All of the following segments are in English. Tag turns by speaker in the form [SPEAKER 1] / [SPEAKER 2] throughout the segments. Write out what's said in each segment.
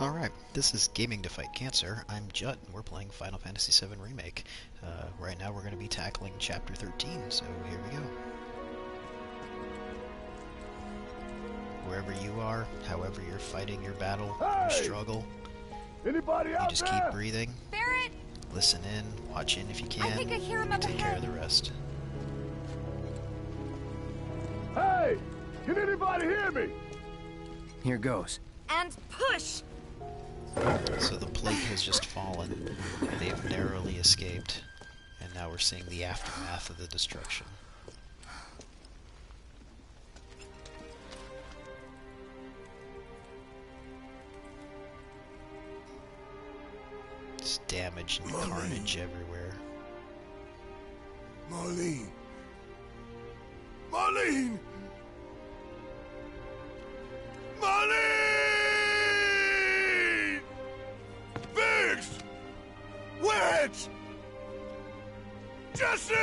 [SPEAKER 1] Alright, this is GamingToFightCancer. I'm Judd, and we're playing Final Fantasy VII Remake. Right now we're going to be tackling Chapter 13, so here we go. Wherever you are, however you're fighting your battle, your struggle,
[SPEAKER 2] Anybody out
[SPEAKER 1] you just
[SPEAKER 2] there?
[SPEAKER 1] keep breathing,
[SPEAKER 3] Barrett!
[SPEAKER 1] listen in, watch in if you can,
[SPEAKER 3] I think I hear him
[SPEAKER 1] and
[SPEAKER 3] up
[SPEAKER 1] take care of
[SPEAKER 3] ahead.
[SPEAKER 1] the rest.
[SPEAKER 2] Hey! Can anybody hear me?
[SPEAKER 4] Here goes.
[SPEAKER 3] And push!
[SPEAKER 1] So the plate has just fallen, they've narrowly escaped, and now we're seeing the aftermath of the destruction. Just damage and carnage everywhere.
[SPEAKER 2] Marlene! Marlene! Marlene! Biggs! Wedge! Jesse!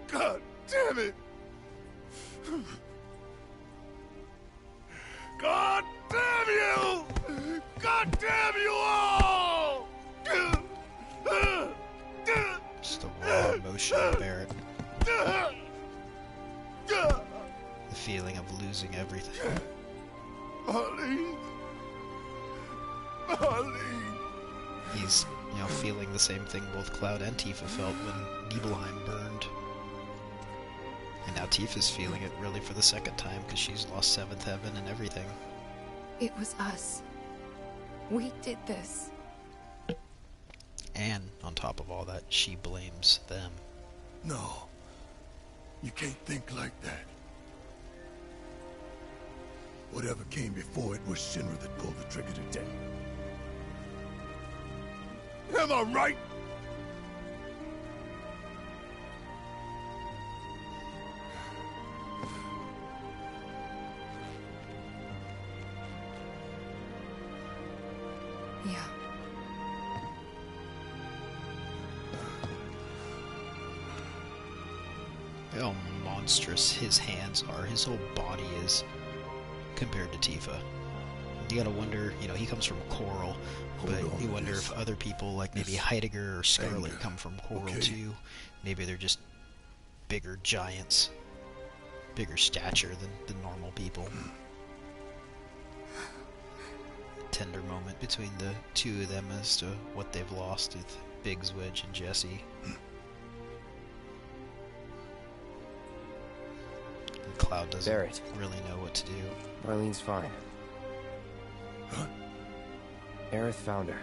[SPEAKER 2] God damn it! God damn you! God damn you all!
[SPEAKER 1] Just the raw emotion of Barrett. The feeling of losing everything.
[SPEAKER 2] Marlene! Marlene!
[SPEAKER 1] He's, feeling the same thing both Cloud and Tifa felt when Nibelheim burned. And now Tifa's feeling it really for the second time because she's lost Seventh Heaven and everything.
[SPEAKER 3] It was us. We did this.
[SPEAKER 1] And, on top of all that, she blames them.
[SPEAKER 2] No. You can't think like that. Whatever came before it was Shinra that pulled the trigger today. Am I right?
[SPEAKER 3] Yeah.
[SPEAKER 1] How monstrous his hands are, his whole body is, compared to Tifa. You gotta wonder, he comes from Coral, but you wonder if other people, like maybe Heidegger or Scarlet, come from Coral too. Maybe they're just bigger giants, bigger stature than normal people. Tender moment between the two of them as to what they've lost with Biggs, Wedge, and Jesse. And Cloud doesn't
[SPEAKER 4] Barrett.
[SPEAKER 1] really know what to do.
[SPEAKER 4] Marlene's fine.
[SPEAKER 2] Huh?
[SPEAKER 4] Aerith found her.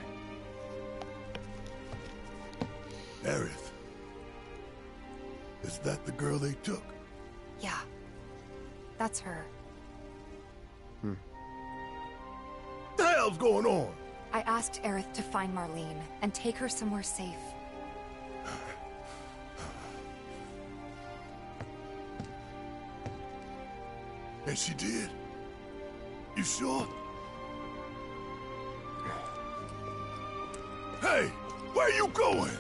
[SPEAKER 2] Aerith. Is that the girl they took?
[SPEAKER 3] Yeah. That's her.
[SPEAKER 2] What the hell's going on?
[SPEAKER 3] I asked Aerith to find Marlene and take her somewhere safe.
[SPEAKER 2] And she did? You sure? Hey, where you going?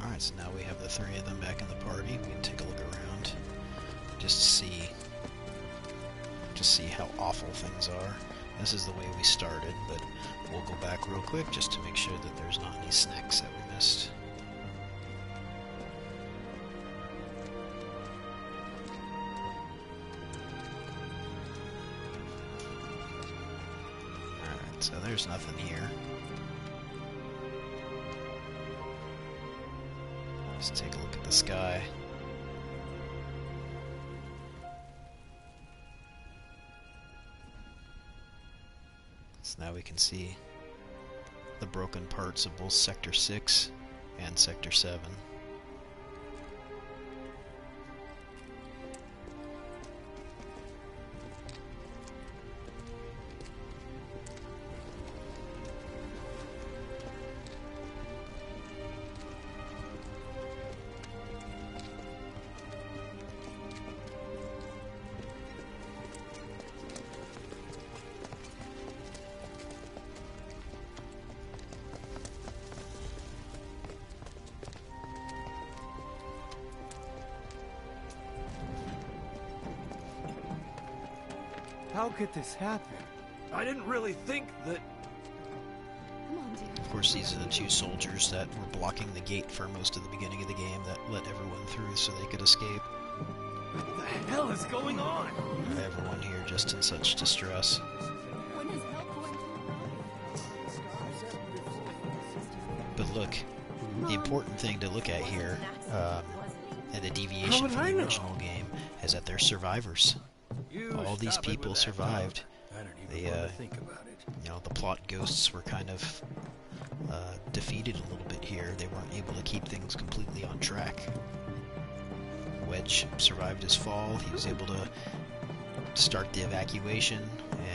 [SPEAKER 1] Alright, so now we have the three of them back in the party. We can take a look around. Just see how awful things are. This is the way we started, but we'll go back real quick just to make sure that there's not any snacks that we missed. Alright, so there's nothing here. Let's take a look at the sky. So now we can see the broken parts of both Sector 6 and Sector 7.
[SPEAKER 5] How could this happen?
[SPEAKER 6] I didn't really think that...
[SPEAKER 3] Come on, dear.
[SPEAKER 1] Of course, these are the two soldiers that were blocking the gate for most of the beginning of the game that let everyone through so they could escape.
[SPEAKER 6] What the hell is going on?
[SPEAKER 1] Everyone here just in such distress.
[SPEAKER 3] When is help going to...
[SPEAKER 1] But look, the important thing to look at here, and the
[SPEAKER 6] How
[SPEAKER 1] deviation
[SPEAKER 6] would
[SPEAKER 1] from
[SPEAKER 6] I
[SPEAKER 1] the
[SPEAKER 6] know?
[SPEAKER 1] original game, is that they're survivors. All these people survived.
[SPEAKER 6] I don't
[SPEAKER 1] They,
[SPEAKER 6] even want to think about it.
[SPEAKER 1] You know, the plot ghosts were kind of defeated a little bit here. They weren't able to keep things completely on track. Wedge survived his fall. He was able to start the evacuation,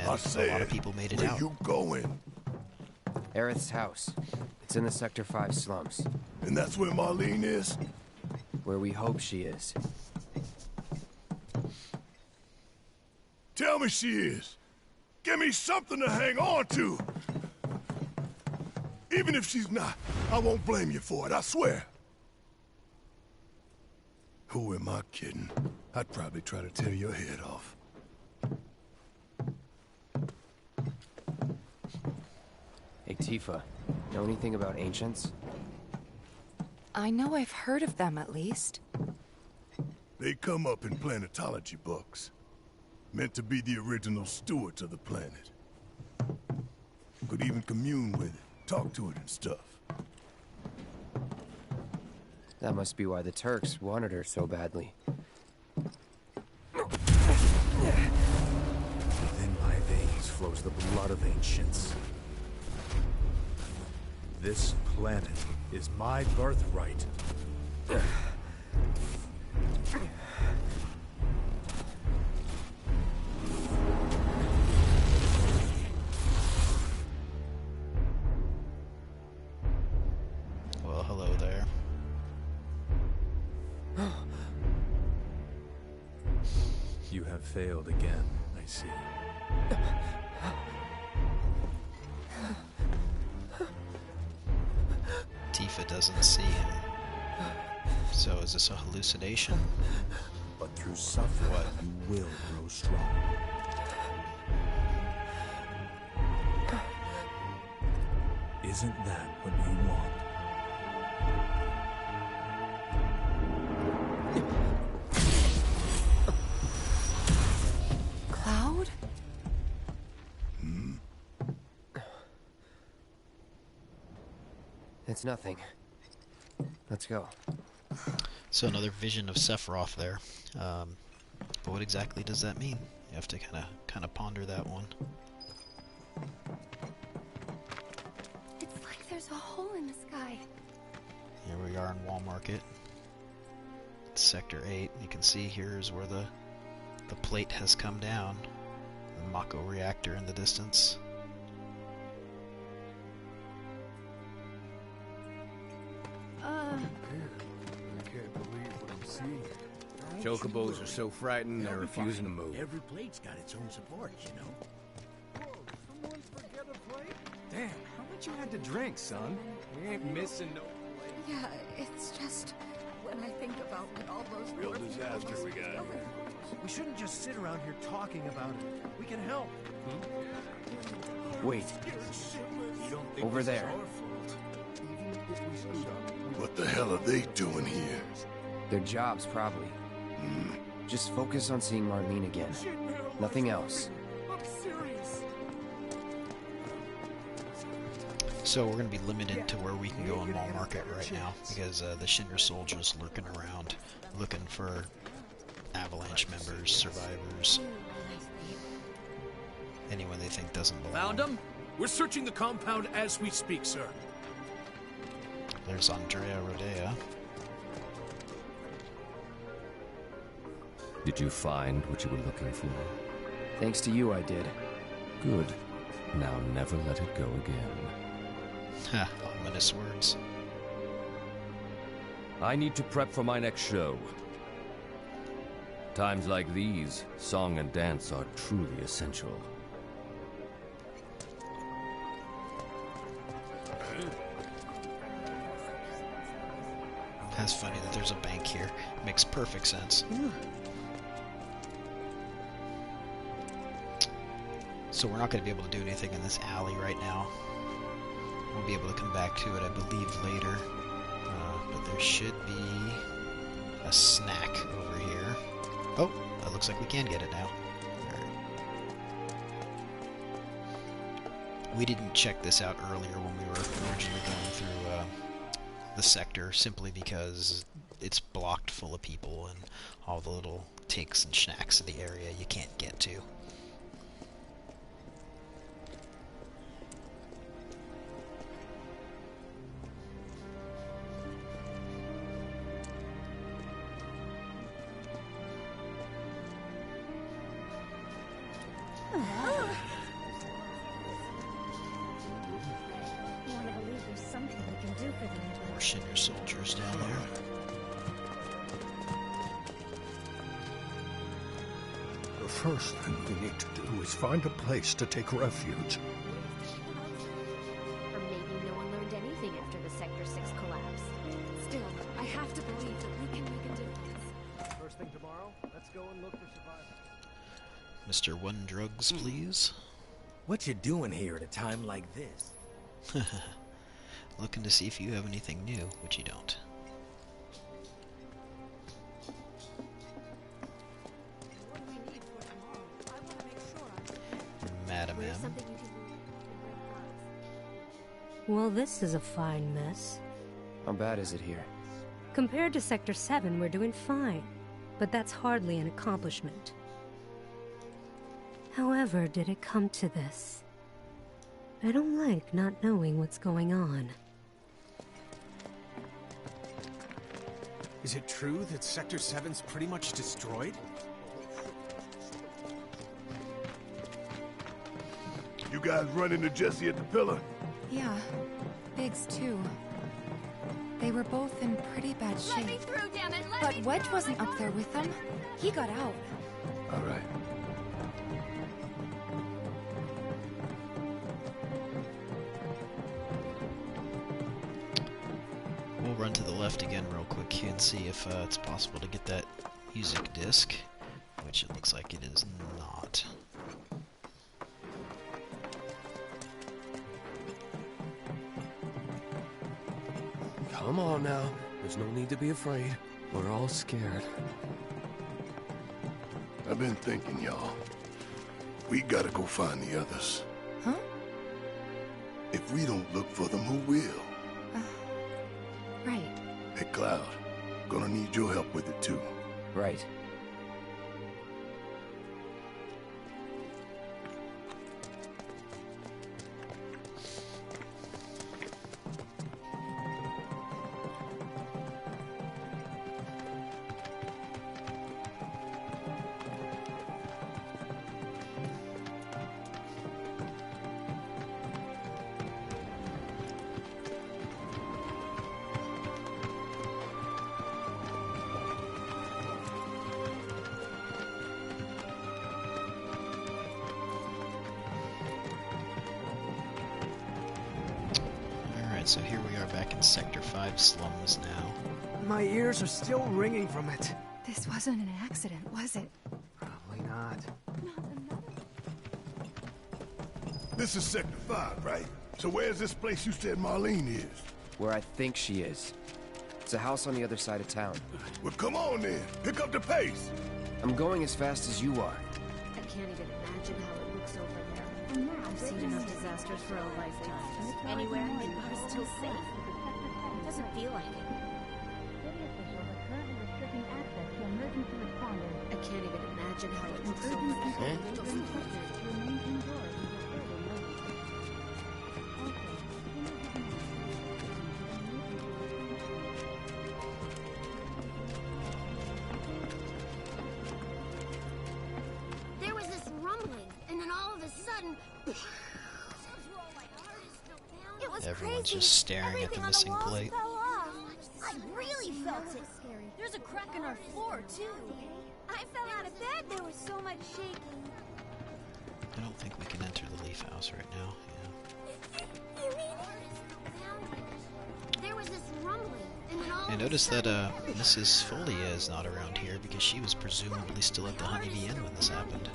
[SPEAKER 1] and
[SPEAKER 2] I
[SPEAKER 1] a
[SPEAKER 2] said,
[SPEAKER 1] lot of people made it
[SPEAKER 2] where
[SPEAKER 1] out.
[SPEAKER 2] you going?
[SPEAKER 4] Aerith's house. It's in the Sector 5 slums.
[SPEAKER 2] And that's where Marlene is?
[SPEAKER 4] Where we hope she is.
[SPEAKER 2] Tell me she is. Give me something to hang on to. Even if she's not, I won't blame you for it, I swear. Who am I kidding? I'd probably try to tear your head off.
[SPEAKER 4] Hey, Tifa. Know anything about ancients?
[SPEAKER 3] I know I've heard of them, at least.
[SPEAKER 2] They come up in planetology books. Meant to be the original stewards of the planet. Could even commune with it, talk to it and stuff.
[SPEAKER 4] That must be why the Turks wanted her so badly.
[SPEAKER 6] Within my veins flows the blood of ancients. This planet is my birthright.
[SPEAKER 1] Well, hello there.
[SPEAKER 6] You have failed again, I see.
[SPEAKER 1] Tifa doesn't see him. So is this a hallucination?
[SPEAKER 6] But through suffering, you will grow strong. Isn't that what you want?
[SPEAKER 3] Cloud?
[SPEAKER 4] It's nothing. Let's go.
[SPEAKER 1] So another vision of Sephiroth there. But what exactly does that mean? You have to kind of ponder that one.
[SPEAKER 3] It's like there's a hole in the sky.
[SPEAKER 1] Here we are in Wall Market. It's Sector 8. You can see here is where the plate has come down. The Mako reactor in the distance.
[SPEAKER 5] I can't believe what I'm seeing.
[SPEAKER 7] Chocobos are so frightened they're refusing to move.
[SPEAKER 8] Every plate's got its own support, you know?
[SPEAKER 5] Whoa, someone forget a plate? Damn, how much you had to drink, son? We ain't missing no plate.
[SPEAKER 3] Yeah, it's just when I think about what all those
[SPEAKER 2] Real disaster we got here.
[SPEAKER 5] We shouldn't just sit around here talking about it. We can help.
[SPEAKER 4] Wait. Over there.
[SPEAKER 2] What the hell are they doing here?
[SPEAKER 4] Their jobs, probably. Just focus on seeing Marlene again. Nothing else.
[SPEAKER 5] I'm serious.
[SPEAKER 1] So we're going to be limited to where we can go in Wall Market right now, because the Shinra soldiers lurking around, looking for Avalanche members, survivors, anyone they think doesn't belong.
[SPEAKER 8] Found them? We're searching the compound as we speak, sir.
[SPEAKER 1] There's Andrea Rodea.
[SPEAKER 9] Did you find what you were looking for?
[SPEAKER 4] Thanks to you, I did.
[SPEAKER 9] Good. Now never let it go again.
[SPEAKER 1] Ha, ominous words.
[SPEAKER 9] I need to prep for my next show. Times like these, song and dance are truly essential.
[SPEAKER 1] That's funny that there's a bank here. Makes perfect sense. So we're not going to be able to do anything in this alley right now. We'll be able to come back to it, I believe, later. But there should be a snack over here. Oh, that looks like we can get it now. Alright. We didn't check this out earlier when we were originally going through the sector, simply because it's blocked full of people and all the little ticks and snacks in the area you can't get to. More Shinra soldiers down there.
[SPEAKER 6] The first thing we need to do is find a place to take refuge.
[SPEAKER 10] Or maybe no one learned anything after the Sector 6 collapse.
[SPEAKER 3] Still, I have to believe that we can make a difference.
[SPEAKER 5] First thing tomorrow, let's go and look for survivors.
[SPEAKER 1] Mr. One Drugs, please.
[SPEAKER 5] What you doing here at a time like this?
[SPEAKER 1] Looking to see if you have anything new, which you don't. Madam M.
[SPEAKER 11] Well, this is a fine mess.
[SPEAKER 4] How bad is it here?
[SPEAKER 11] Compared to Sector 7, we're doing fine. But that's hardly an accomplishment. However, did it come to this? I don't like not knowing what's going on.
[SPEAKER 5] Is it true that Sector 7's pretty much destroyed?
[SPEAKER 2] You guys run into Jesse at the pillar?
[SPEAKER 3] Yeah, Biggs too. They were both in pretty bad shape.
[SPEAKER 10] Let me through, damn it! Let
[SPEAKER 3] But
[SPEAKER 10] me
[SPEAKER 3] Wedge
[SPEAKER 10] through.
[SPEAKER 3] wasn't up there with them. He got out.
[SPEAKER 2] All right.
[SPEAKER 1] We'll run to the left again real quick and see if it's possible to get that music disc, which it looks like it is not.
[SPEAKER 9] Come on now. There's no need to be afraid. We're all scared.
[SPEAKER 2] I've been thinking, y'all. We gotta go find the others.
[SPEAKER 3] Huh?
[SPEAKER 2] If we don't look for them, who will?
[SPEAKER 3] Right.
[SPEAKER 2] Hey, Cloud. Gonna need your help with it, too.
[SPEAKER 4] Right.
[SPEAKER 1] So here we are back in Sector 5 slums now.
[SPEAKER 5] My ears are still ringing from it.
[SPEAKER 3] This wasn't an accident, was it?
[SPEAKER 5] Probably not.
[SPEAKER 2] This is Sector 5, right? So where's this place you said Marlene is?
[SPEAKER 4] Where I think she is. It's a house on the other side of town.
[SPEAKER 2] Well, come on then. Pick up the pace.
[SPEAKER 4] I'm going as fast as you are.
[SPEAKER 10] I can't even imagine how it looks over there. I've seen enough disasters for a lifetime. Anywhere, and you're still safe. It doesn't feel like it. I can't even imagine how it looks over there. There was this rumbling, and then all of a sudden... It was
[SPEAKER 1] Everyone's
[SPEAKER 10] crazy.
[SPEAKER 1] just staring at the
[SPEAKER 10] Everything on
[SPEAKER 1] missing
[SPEAKER 10] walls
[SPEAKER 1] plate.
[SPEAKER 10] fell off. I really felt it. There's a crack in our floor, too. I fell out of bed. There was so much shaking.
[SPEAKER 1] I don't think we can enter the Leaf House right now. Yeah.
[SPEAKER 10] You mean there was this rumbling, and then all
[SPEAKER 1] I
[SPEAKER 10] of a
[SPEAKER 1] noticed that
[SPEAKER 10] sudden...
[SPEAKER 1] Mrs. Folia is not around here because she was presumably still at the Honeybee Inn when this happened.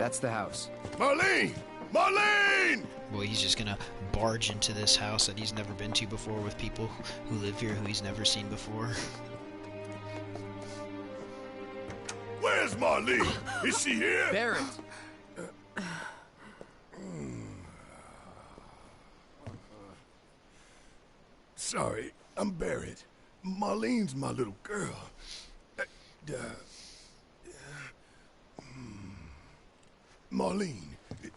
[SPEAKER 4] That's the house.
[SPEAKER 2] Marlene! Marlene!
[SPEAKER 1] Well, he's just gonna barge into this house that he's never been to before with people who live here who he's never seen before.
[SPEAKER 2] Where's Marlene? Is she here?
[SPEAKER 4] Barrett!
[SPEAKER 2] Sorry, I'm Barrett. Marlene's my little girl. Marlene,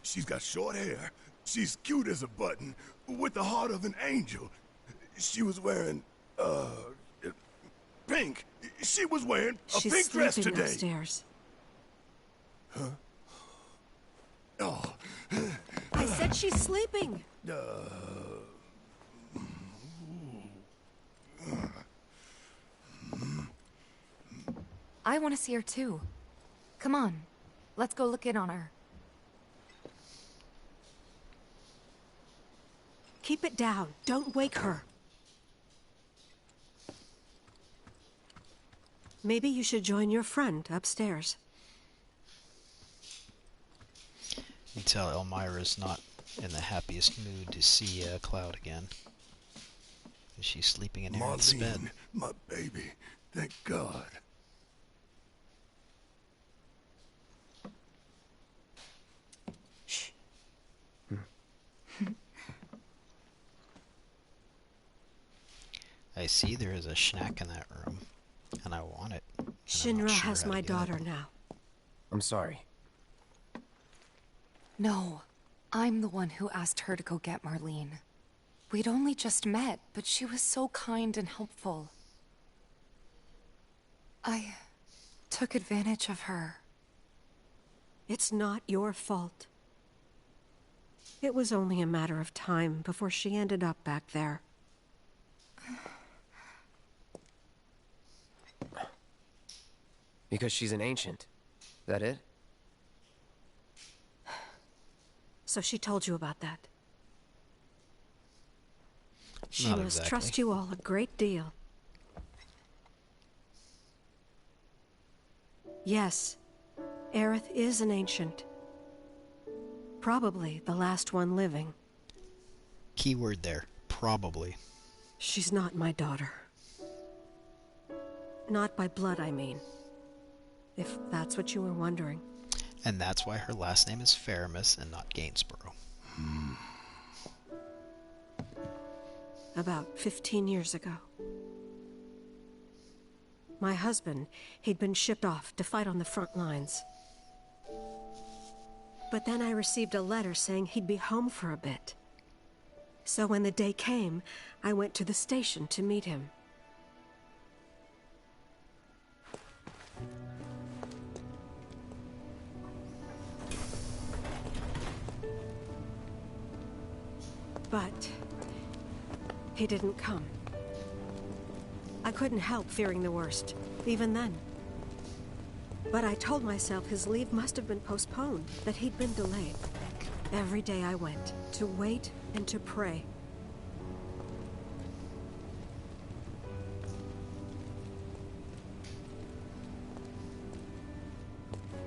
[SPEAKER 2] she's got short hair. She's cute as a button, with the heart of an angel. She was wearing, pink. She was wearing a pink dress today.
[SPEAKER 12] She's sleeping upstairs.
[SPEAKER 2] Huh? Oh.
[SPEAKER 12] I said she's sleeping.
[SPEAKER 3] I want to see her too. Come on, let's go look in on her.
[SPEAKER 12] Keep it down. Don't wake her. Maybe you should join your friend upstairs.
[SPEAKER 1] You can tell Elmira's not in the happiest mood to see Cloud again. She's sleeping in Aaron's bed.
[SPEAKER 2] Marlene, my baby. Thank God.
[SPEAKER 12] Shh.
[SPEAKER 1] I see there is a snack in that room, and I want it.
[SPEAKER 12] Shinra has my daughter now.
[SPEAKER 4] I'm sorry.
[SPEAKER 3] No, I'm the one who asked her to go get Marlene. We'd only just met, but she was so kind and helpful. I took advantage of her.
[SPEAKER 12] It's not your fault. It was only a matter of time before she ended up back there.
[SPEAKER 4] Because she's an ancient. That it?
[SPEAKER 12] So she told you about that. She
[SPEAKER 1] Not
[SPEAKER 12] must
[SPEAKER 1] exactly.
[SPEAKER 12] trust you all a great deal. Yes, Aerith is an ancient. Probably the last one living.
[SPEAKER 1] Keyword there, probably.
[SPEAKER 12] She's not my daughter. Not by blood, I mean. If that's what you were wondering.
[SPEAKER 1] And that's why her last name is Faramus and not Gainsborough.
[SPEAKER 12] About 15 years ago. My husband, he'd been shipped off to fight on the front lines. But then I received a letter saying he'd be home for a bit. So when the day came, I went to the station to meet him. But he didn't come. I couldn't help fearing the worst, even then. But I told myself his leave must have been postponed, that he'd been delayed. Every day I went, to wait and to pray.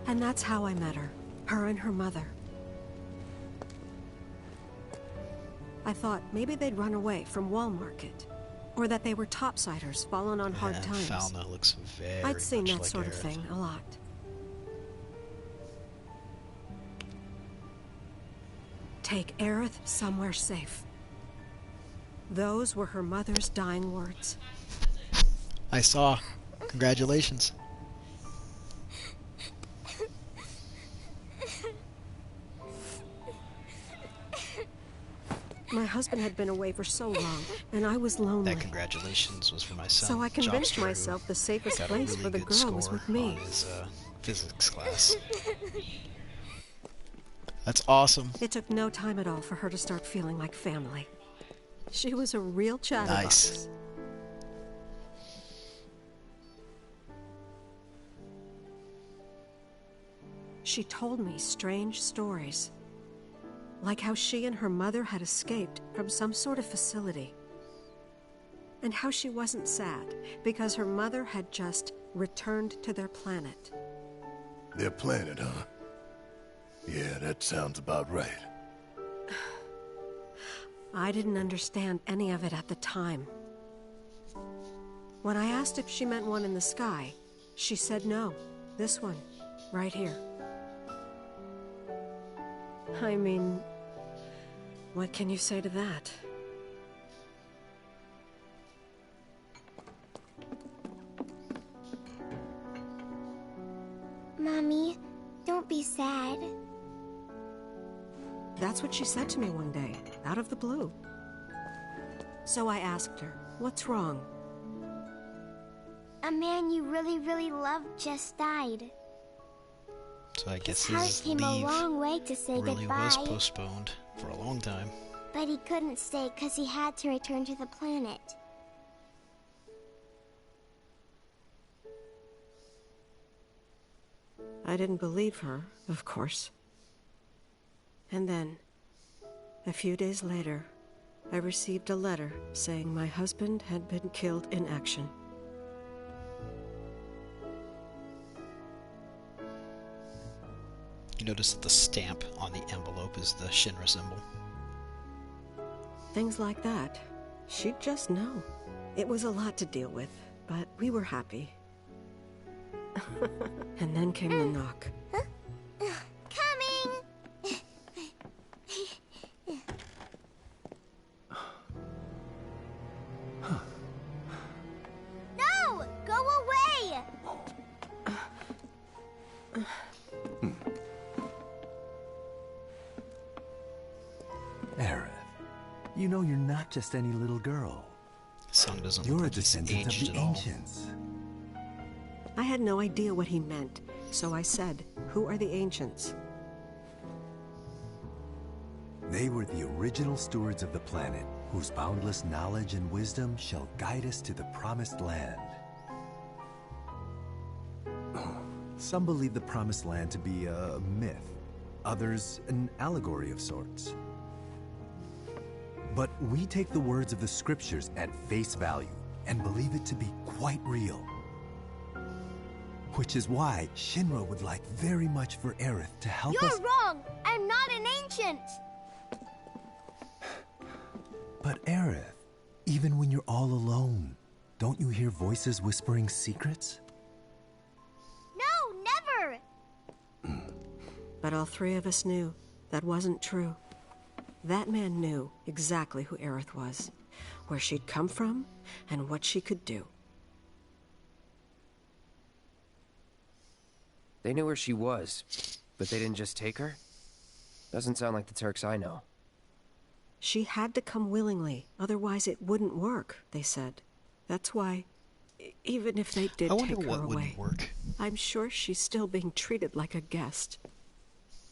[SPEAKER 12] And that's how I met her and her mother. I thought maybe they'd run away from Wall Market, or that they were topsiders fallen on hard times.
[SPEAKER 1] Falna looks very
[SPEAKER 12] I'd seen
[SPEAKER 1] much
[SPEAKER 12] that
[SPEAKER 1] like
[SPEAKER 12] sort of
[SPEAKER 1] Aerith.
[SPEAKER 12] thing a lot. Take Aerith somewhere safe. Those were her mother's dying words.
[SPEAKER 1] I saw. Congratulations.
[SPEAKER 12] My husband had been away for so long, and I was lonely.
[SPEAKER 1] That congratulations was for my son.
[SPEAKER 12] So I convinced
[SPEAKER 1] Jockstrap,
[SPEAKER 12] myself the safest
[SPEAKER 1] got a
[SPEAKER 12] place
[SPEAKER 1] really
[SPEAKER 12] for the
[SPEAKER 1] good
[SPEAKER 12] girl was
[SPEAKER 1] score
[SPEAKER 12] with me.
[SPEAKER 1] on his physics class. That's awesome.
[SPEAKER 12] It took no time at all for her to start feeling like family. She was a real chatterbox.
[SPEAKER 1] Nice.
[SPEAKER 12] She told me strange stories. Like how she and her mother had escaped from some sort of facility. And how she wasn't sad because her mother had just returned to their planet.
[SPEAKER 2] Their planet, huh? Yeah, that sounds about right.
[SPEAKER 12] I didn't understand any of it at the time. When I asked if she meant one in the sky, she said no. This one, right here. I mean, what can you say to that?
[SPEAKER 10] Mommy, don't be sad.
[SPEAKER 12] That's what she said to me one day, out of the blue. So I asked her, what's wrong?
[SPEAKER 10] A man you really, really loved just died.
[SPEAKER 1] So I guess
[SPEAKER 10] His heart
[SPEAKER 1] his
[SPEAKER 10] came
[SPEAKER 1] leave
[SPEAKER 10] a long way to say
[SPEAKER 1] really
[SPEAKER 10] goodbye.
[SPEAKER 1] was postponed for a long time.
[SPEAKER 10] But he couldn't stay because he had to return to the planet.
[SPEAKER 12] I didn't believe her, of course. And then, a few days later, I received a letter saying my husband had been killed in action.
[SPEAKER 1] You notice that the stamp on the envelope is the Shinra symbol.
[SPEAKER 12] Things like that. She'd just know. It was a lot to deal with, but we were happy. And then came the knock.
[SPEAKER 10] Coming! No! Go away!
[SPEAKER 13] Aerith, you know you're not just any little girl.
[SPEAKER 1] Song doesn't
[SPEAKER 13] You're
[SPEAKER 1] look
[SPEAKER 13] a
[SPEAKER 1] like he's
[SPEAKER 13] descendant of
[SPEAKER 1] aged
[SPEAKER 13] the
[SPEAKER 1] at all.
[SPEAKER 13] ancients.
[SPEAKER 12] I had no idea what he meant, so I said, "Who are the ancients?"
[SPEAKER 13] They were the original stewards of the planet, whose boundless knowledge and wisdom shall guide us to the promised land. Some believe the promised land to be a myth, others an allegory of sorts. But we take the words of the scriptures at face value and believe it to be quite real. Which is why Shinra would like very much for Aerith to help us—
[SPEAKER 10] You're wrong! I'm not an ancient!
[SPEAKER 13] But Aerith, even when you're all alone, don't you hear voices whispering secrets?
[SPEAKER 10] No, never!
[SPEAKER 12] But all three of us knew that wasn't true. That man knew exactly who Aerith was, where she'd come from, and what she could do.
[SPEAKER 4] They knew where she was, but they didn't just take her? Doesn't sound like the Turks I know.
[SPEAKER 12] She had to come willingly, otherwise it wouldn't work, they said. That's why, even if they did take her away, I'm sure she's still being treated like a guest.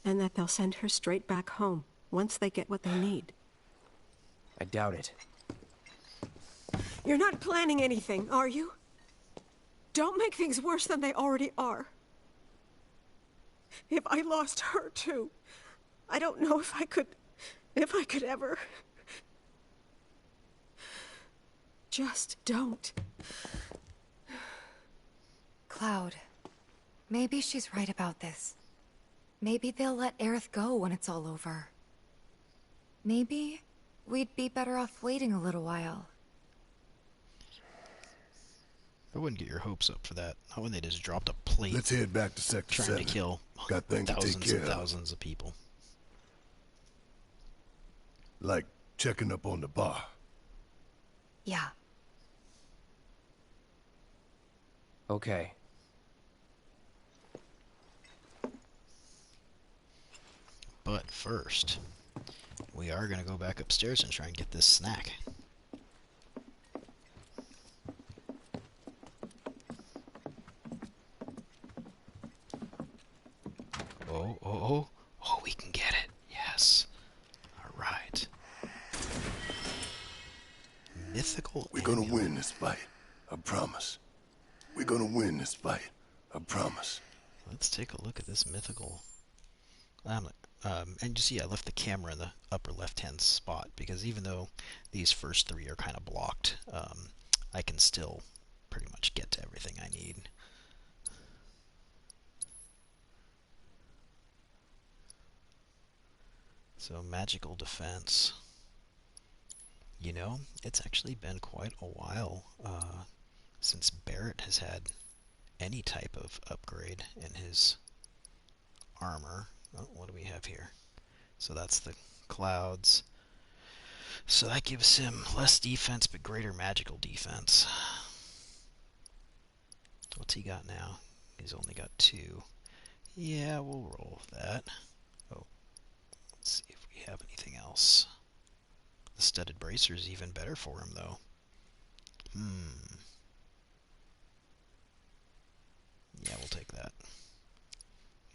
[SPEAKER 12] And that they'll send her straight back home, once they get what they need.
[SPEAKER 4] I doubt it.
[SPEAKER 12] You're not planning anything, are you? Don't make things worse than they already are. If I lost her too, I don't know if I could ever. Just don't.
[SPEAKER 3] Cloud, maybe she's right about this. Maybe they'll let Aerith go when it's all over. Maybe we'd be better off waiting a little while.
[SPEAKER 1] I wouldn't get your hopes up for that. Not when they just dropped a plate.
[SPEAKER 2] Let's head back to Sector
[SPEAKER 1] trying
[SPEAKER 2] 7.
[SPEAKER 1] to kill
[SPEAKER 2] Got things to take
[SPEAKER 1] thousands
[SPEAKER 2] care
[SPEAKER 1] and
[SPEAKER 2] of.
[SPEAKER 1] thousands of people.
[SPEAKER 2] Like checking up on the bar.
[SPEAKER 3] Yeah.
[SPEAKER 4] Okay.
[SPEAKER 1] But first, we are going to go back upstairs and try and get this snack. Oh, we can get it. Yes. Alright. Mythical
[SPEAKER 2] We're gonna win this fight. I promise. We're gonna win this fight. I promise.
[SPEAKER 1] Let's take a look at this mythical. And you see I left the camera in the upper left-hand spot because even though these first three are kind of blocked, I can still pretty much get to everything I need. So magical defense. You know, it's actually been quite a while since Barrett has had any type of upgrade in his armor. Oh, what do we have here? So that's the clouds. So that gives him less defense but greater magical defense. What's he got now? He's only got 2. Yeah, we'll roll with that. Oh, let's see if we have anything else. The studded bracer is even better for him, though. Yeah, we'll take that.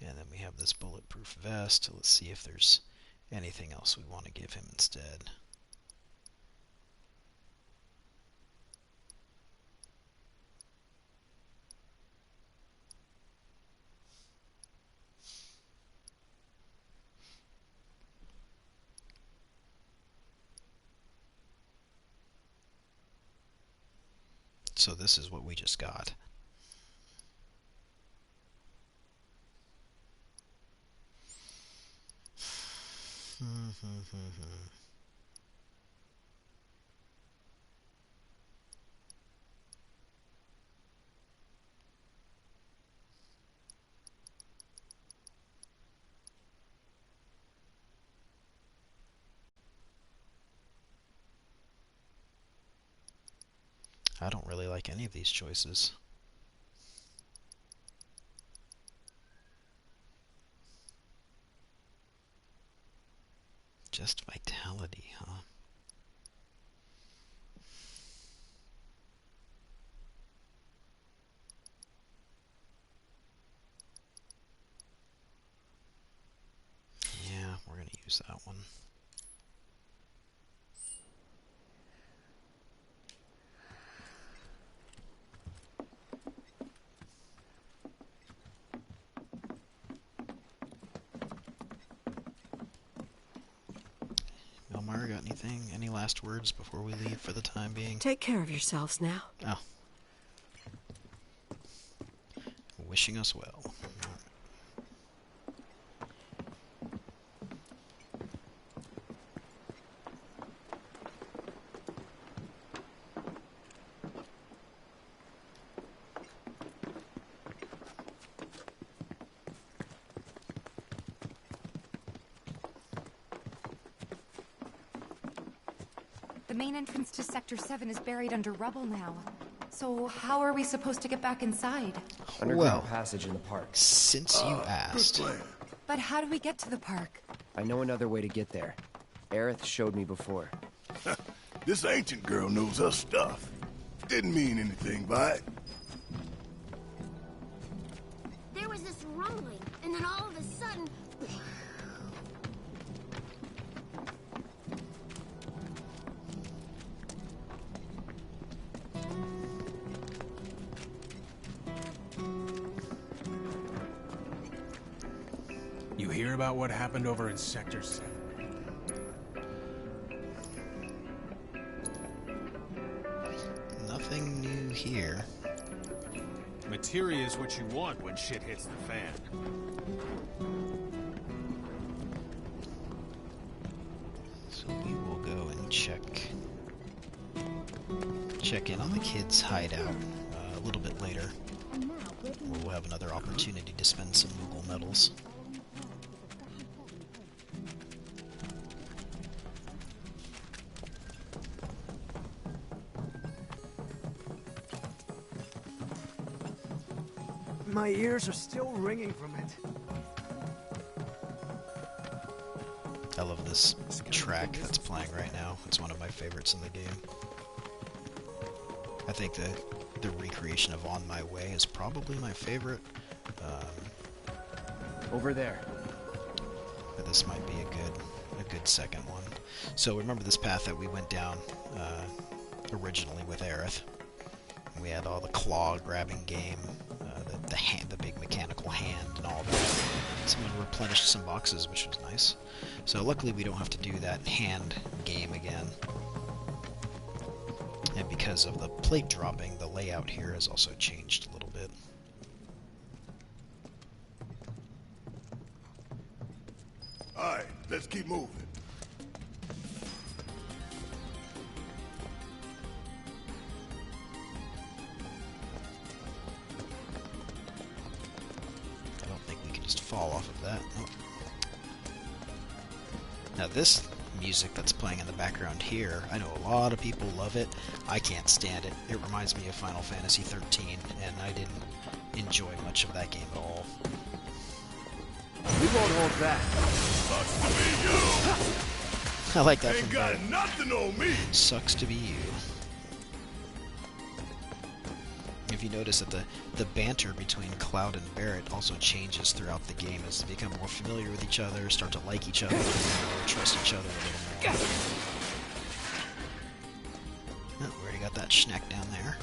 [SPEAKER 1] And then we have this bulletproof vest. Let's see if there's anything else we want to give him instead. So this is what we just got. I don't really like any of these choices. Just vitality, huh? Yeah, we're going to use that one. Elmira, got anything? Any last words before we leave for the time being?
[SPEAKER 12] Take care of yourselves now.
[SPEAKER 1] Oh. Wishing us well.
[SPEAKER 3] The main entrance to Sector 7 is buried under rubble now. So how are we supposed to get back inside?
[SPEAKER 4] Underground passage in the park.
[SPEAKER 1] Since you asked.
[SPEAKER 3] But how do we get to the park?
[SPEAKER 4] I know another way to get there. Aerith showed me before.
[SPEAKER 2] This ancient girl knows her stuff. Didn't mean anything by it.
[SPEAKER 10] There was this rumbling, and then all of a sudden...
[SPEAKER 5] You hear about what happened over in Sector 7?
[SPEAKER 1] Nothing new here.
[SPEAKER 8] Materia is what you want when shit hits the fan.
[SPEAKER 1] So we will go and check in on the kids' hideout a little bit later. We'll have another opportunity to spend some Moogle medals.
[SPEAKER 5] My ears are still ringing from it.
[SPEAKER 1] I love this track that's playing right now. It's one of my favorites in the game. I think the recreation of On My Way is probably my favorite.
[SPEAKER 4] Over there.
[SPEAKER 1] But this might be a good second one. So remember this path that we went down originally with Aerith. We had all the claw grabbing game, the big mechanical hand and all that. Someone replenished some boxes, which was nice. So luckily we don't have to do that hand game again. And because of the plate dropping, the layout here has also changed a little bit.
[SPEAKER 2] Alright, Let's keep moving.
[SPEAKER 1] I don't think we can just fall off of that. Oh. Now this music that's playing in the background here, I know a lot of people love it. I can't stand it. It reminds me of Final Fantasy 13, and I didn't enjoy much of that game at all.
[SPEAKER 4] We won't hold back.
[SPEAKER 2] Sucks to be you.
[SPEAKER 1] I like that
[SPEAKER 2] Ain't
[SPEAKER 1] from
[SPEAKER 2] got
[SPEAKER 1] Barrett.
[SPEAKER 2] nothing on me.
[SPEAKER 1] Sucks to be you. If you notice that the banter between Cloud and Barrett also changes throughout the game as they become more familiar with each other, start to like each other, trust each other a little more. Oh, we already got that schneck down there.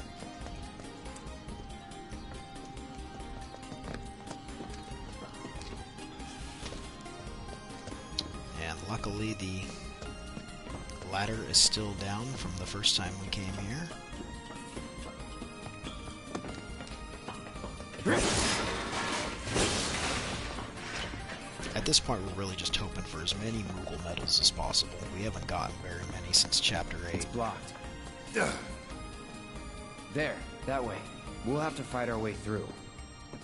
[SPEAKER 1] And luckily the ladder is still down from the first time we came here. At this point, we're really just hoping for as many Moogle medals as possible. We haven't gotten very many since Chapter 8.
[SPEAKER 4] It's blocked. There, that way. We'll have to fight our way through.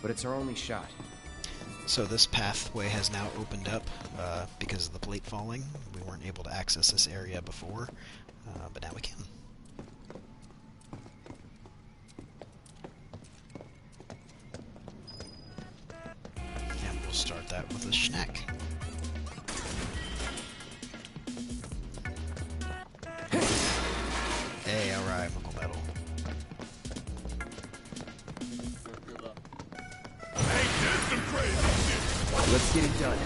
[SPEAKER 4] But it's our only shot.
[SPEAKER 1] So this pathway has now opened up because of the plate falling. We weren't able to access this area before, but now we can. And we'll start that with a schneck. Hey, alright, Moogle medal.
[SPEAKER 4] Let's get it done.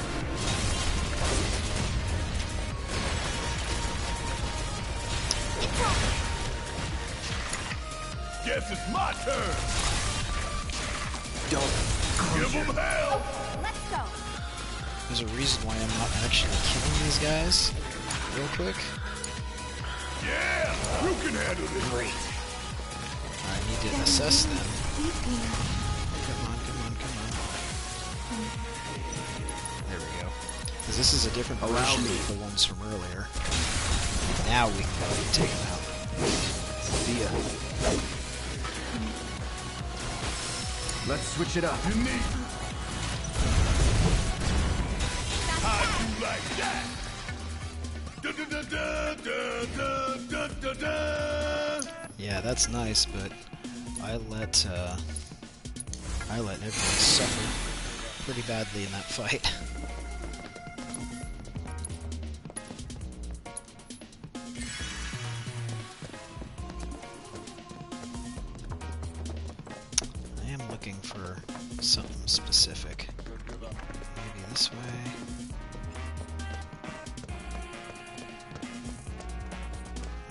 [SPEAKER 2] Guess it's my turn.
[SPEAKER 4] Don't
[SPEAKER 2] give them hell.
[SPEAKER 10] Let's go.
[SPEAKER 1] There's a reason why I'm not actually killing these guys. Real quick.
[SPEAKER 2] Yeah, you can handle this.
[SPEAKER 4] Great.
[SPEAKER 1] I need to assess them. Come on, come on, come on. There we go. Because this is a different version of the ones from earlier. Now we can go and take them out.
[SPEAKER 4] See ya. Let's switch it up.
[SPEAKER 2] You need. How you like that? Da, da, da, da, da, da, da, da.
[SPEAKER 1] Yeah, that's nice, but I let everyone suffer pretty badly in that fight. I am looking for something specific. Maybe this way.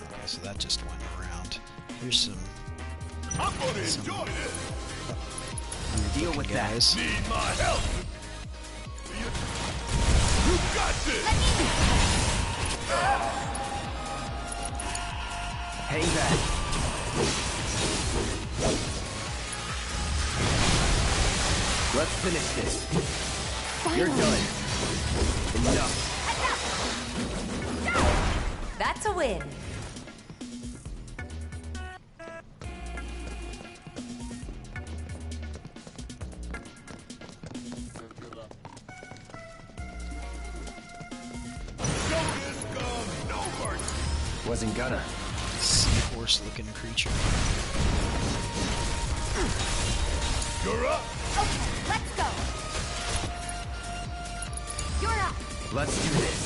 [SPEAKER 1] Okay, so that just went around. Here's some.
[SPEAKER 2] I'm gonna enjoy this.
[SPEAKER 4] Deal with
[SPEAKER 1] guys.
[SPEAKER 2] Need my help. You got this.
[SPEAKER 4] Hang back. Let's finish this. You're done. Enough.
[SPEAKER 14] That's a win.
[SPEAKER 4] Wasn't gonna.
[SPEAKER 1] Seahorse-looking creature.
[SPEAKER 2] You're up.
[SPEAKER 10] Okay, let's go. You're up.
[SPEAKER 4] Let's do this.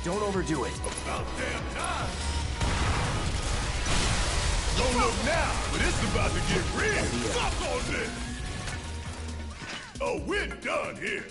[SPEAKER 4] Don't overdo it.
[SPEAKER 2] About damn time. Don't look now, but it's about to get real. Fuck on this. Oh, we're done here.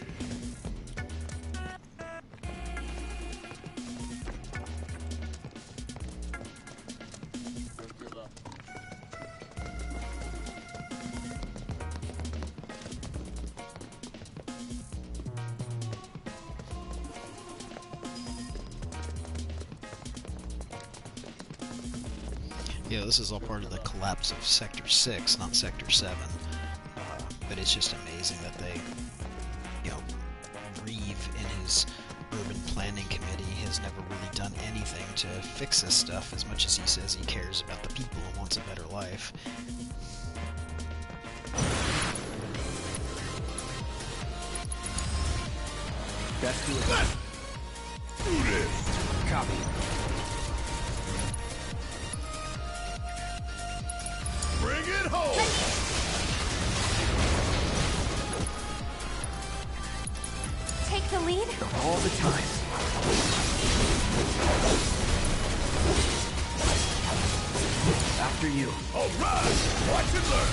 [SPEAKER 1] You know, this is all part of the collapse of Sector 6, not Sector 7. But it's just amazing that they, you know, Reeve in his urban planning committee has never really done anything to fix this stuff as much as he says he cares about the people and wants a better life.
[SPEAKER 4] Let's do it.
[SPEAKER 2] Do this.
[SPEAKER 4] Copy.
[SPEAKER 2] Bring it home.
[SPEAKER 14] Take the lead?
[SPEAKER 4] All the time. After you.
[SPEAKER 2] All right. Watch and learn.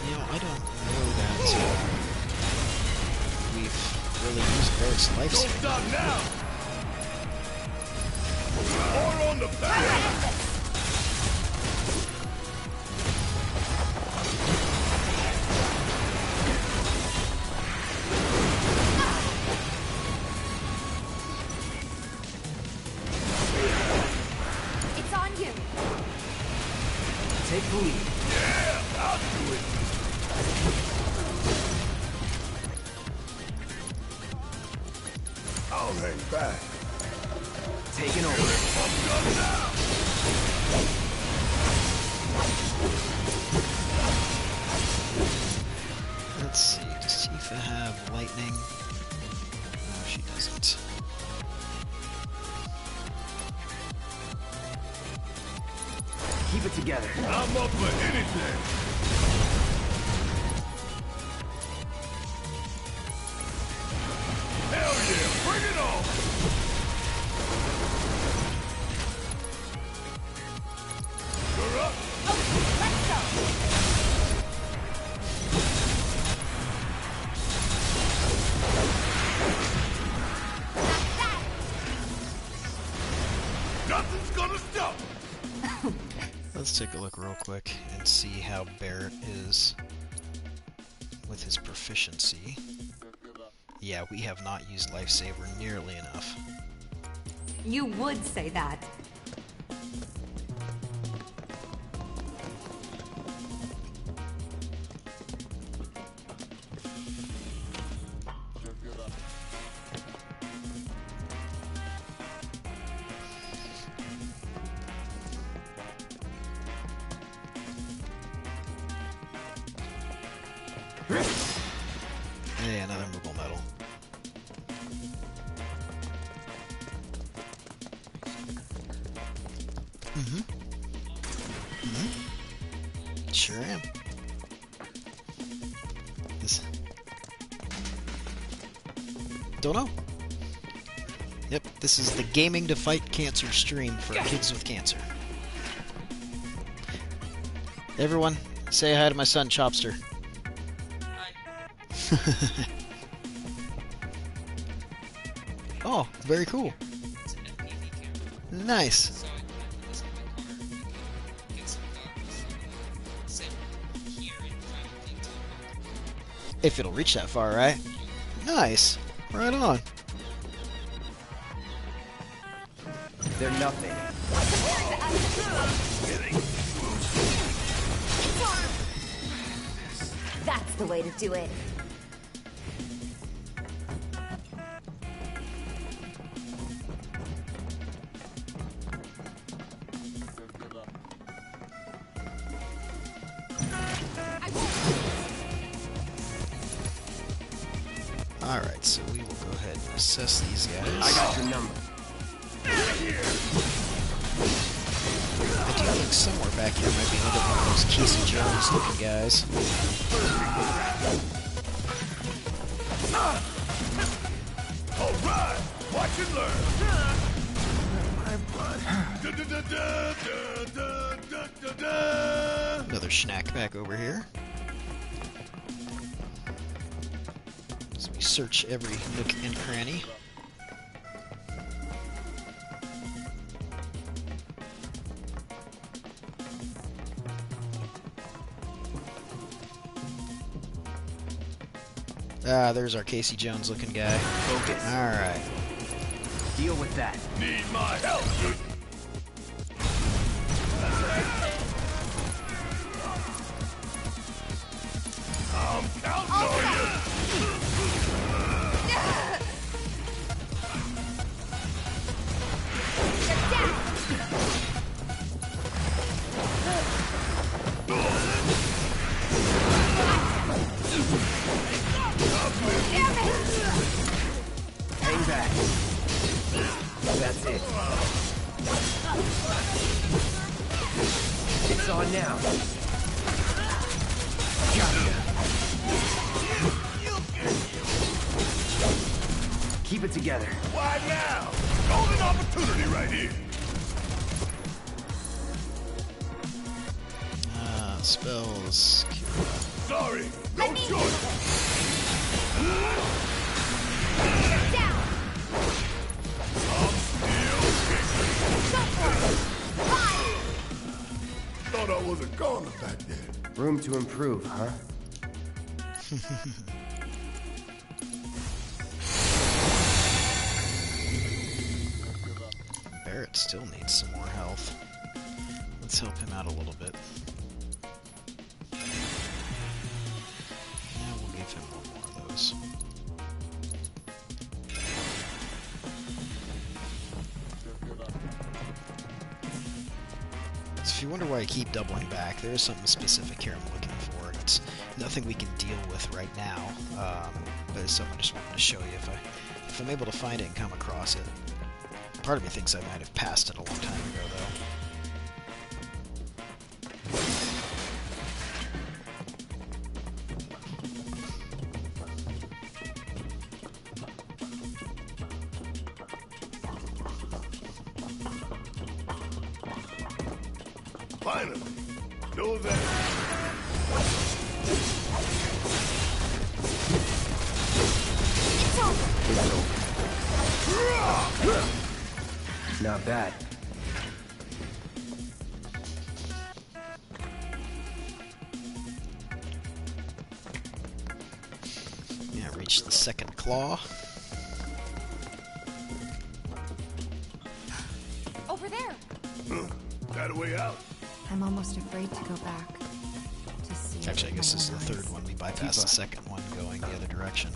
[SPEAKER 1] You know, I don't know that we've really used Barrett's life
[SPEAKER 2] Don't
[SPEAKER 1] saving.
[SPEAKER 2] stop now. More on the back.
[SPEAKER 14] It's on you.
[SPEAKER 4] Take the lead.
[SPEAKER 2] Yeah, I'll do it. I'll hang back.
[SPEAKER 4] Taking over.
[SPEAKER 2] I'm done now.
[SPEAKER 1] Let's see, does Tifa have lightning? No, she doesn't.
[SPEAKER 4] Keep it together.
[SPEAKER 2] I'm up for anything. Hell yeah, bring it on. You're up.
[SPEAKER 14] Let's go.
[SPEAKER 2] Nothing's gonna stop.
[SPEAKER 1] Let's take a look real quick and see how Barrett is with his proficiency. Yeah, we have not used Lifesaver nearly enough.
[SPEAKER 14] You would say that.
[SPEAKER 1] Hey, another Moogle medal. Sure am. Don't know. Yep, this is the Gaming to Fight Cancer stream for kids with cancer. Everyone, say hi to my son, Chopster. Oh, very cool. Nice. If it'll reach that far, right? Nice. Right on.
[SPEAKER 4] They're nothing.
[SPEAKER 14] That's the way to do it.
[SPEAKER 1] Alright, so we will go ahead and assess these guys.
[SPEAKER 4] I got your number.
[SPEAKER 1] I do think somewhere back here might be another one of those Casey Jones looking guys.
[SPEAKER 2] Alright, watch and learn.
[SPEAKER 1] Another Schnack back over here. So we search every nook and cranny. Ah, there's our Casey Jones looking guy.
[SPEAKER 4] Focus.
[SPEAKER 1] Alright.
[SPEAKER 4] Deal with that.
[SPEAKER 2] Need my help, dude. I'm counting on you!
[SPEAKER 4] Hang back. That's it. It's on now. Gotcha. Keep it together.
[SPEAKER 2] Why now? Golden opportunity right here.
[SPEAKER 1] Spells.
[SPEAKER 2] Sorry, no choice.
[SPEAKER 14] Down.
[SPEAKER 2] I'm still kicking. Thought I was a goner back there.
[SPEAKER 4] Room to improve, huh?
[SPEAKER 1] Barrett still needs some more health. Let's help him out a little bit. Yeah, we'll give him one more of those. So if you wonder why I keep doubling back, there is something specific here I'm looking for. It's nothing we can deal with right now, but it's something I just wanted to show you if I'm able to find it and come across it. Part of me thinks I might have passed it a long time ago, though.
[SPEAKER 2] Finally, know that.
[SPEAKER 4] Not bad.
[SPEAKER 1] Yeah, reach the second claw.
[SPEAKER 3] Over there!
[SPEAKER 2] That a way out?
[SPEAKER 3] I'm almost afraid to go back. To see.
[SPEAKER 1] Actually, I guess this is the third one. We bypassed the second one going the other direction.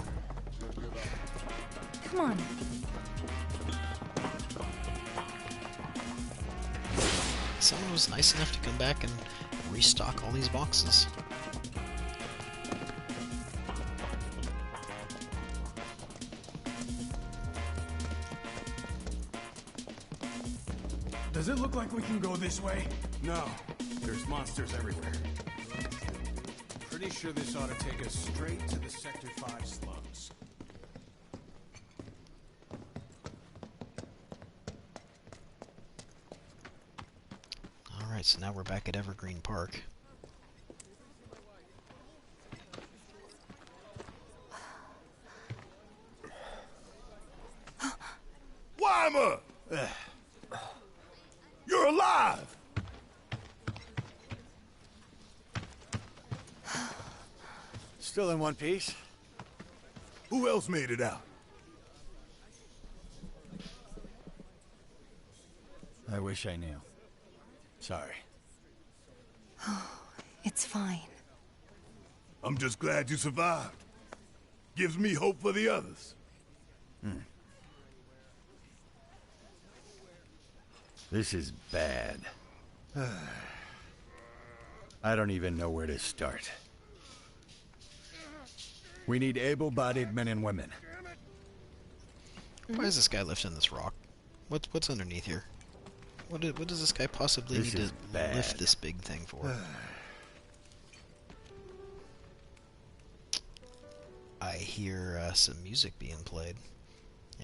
[SPEAKER 3] Come on.
[SPEAKER 1] Someone was nice enough to come back and restock all these boxes.
[SPEAKER 5] Does it look like we can go this way?
[SPEAKER 8] No, there's monsters everywhere. Pretty sure this ought to take us straight to the Sector 5 slums.
[SPEAKER 1] Alright, so now we're back at Evergreen Park.
[SPEAKER 2] Weimer! You're alive!
[SPEAKER 8] Still in one piece?
[SPEAKER 2] Who else made it out?
[SPEAKER 8] I wish I knew. Sorry.
[SPEAKER 3] It's fine.
[SPEAKER 2] I'm just glad you survived. Gives me hope for the others.
[SPEAKER 8] This is bad. I don't even know where to start. We need able-bodied men and women.
[SPEAKER 1] Why is this guy lifting this rock? What's underneath here? What does this guy possibly
[SPEAKER 8] This
[SPEAKER 1] need
[SPEAKER 8] is
[SPEAKER 1] to
[SPEAKER 8] bad.
[SPEAKER 1] lift this big thing for? I hear some music being played,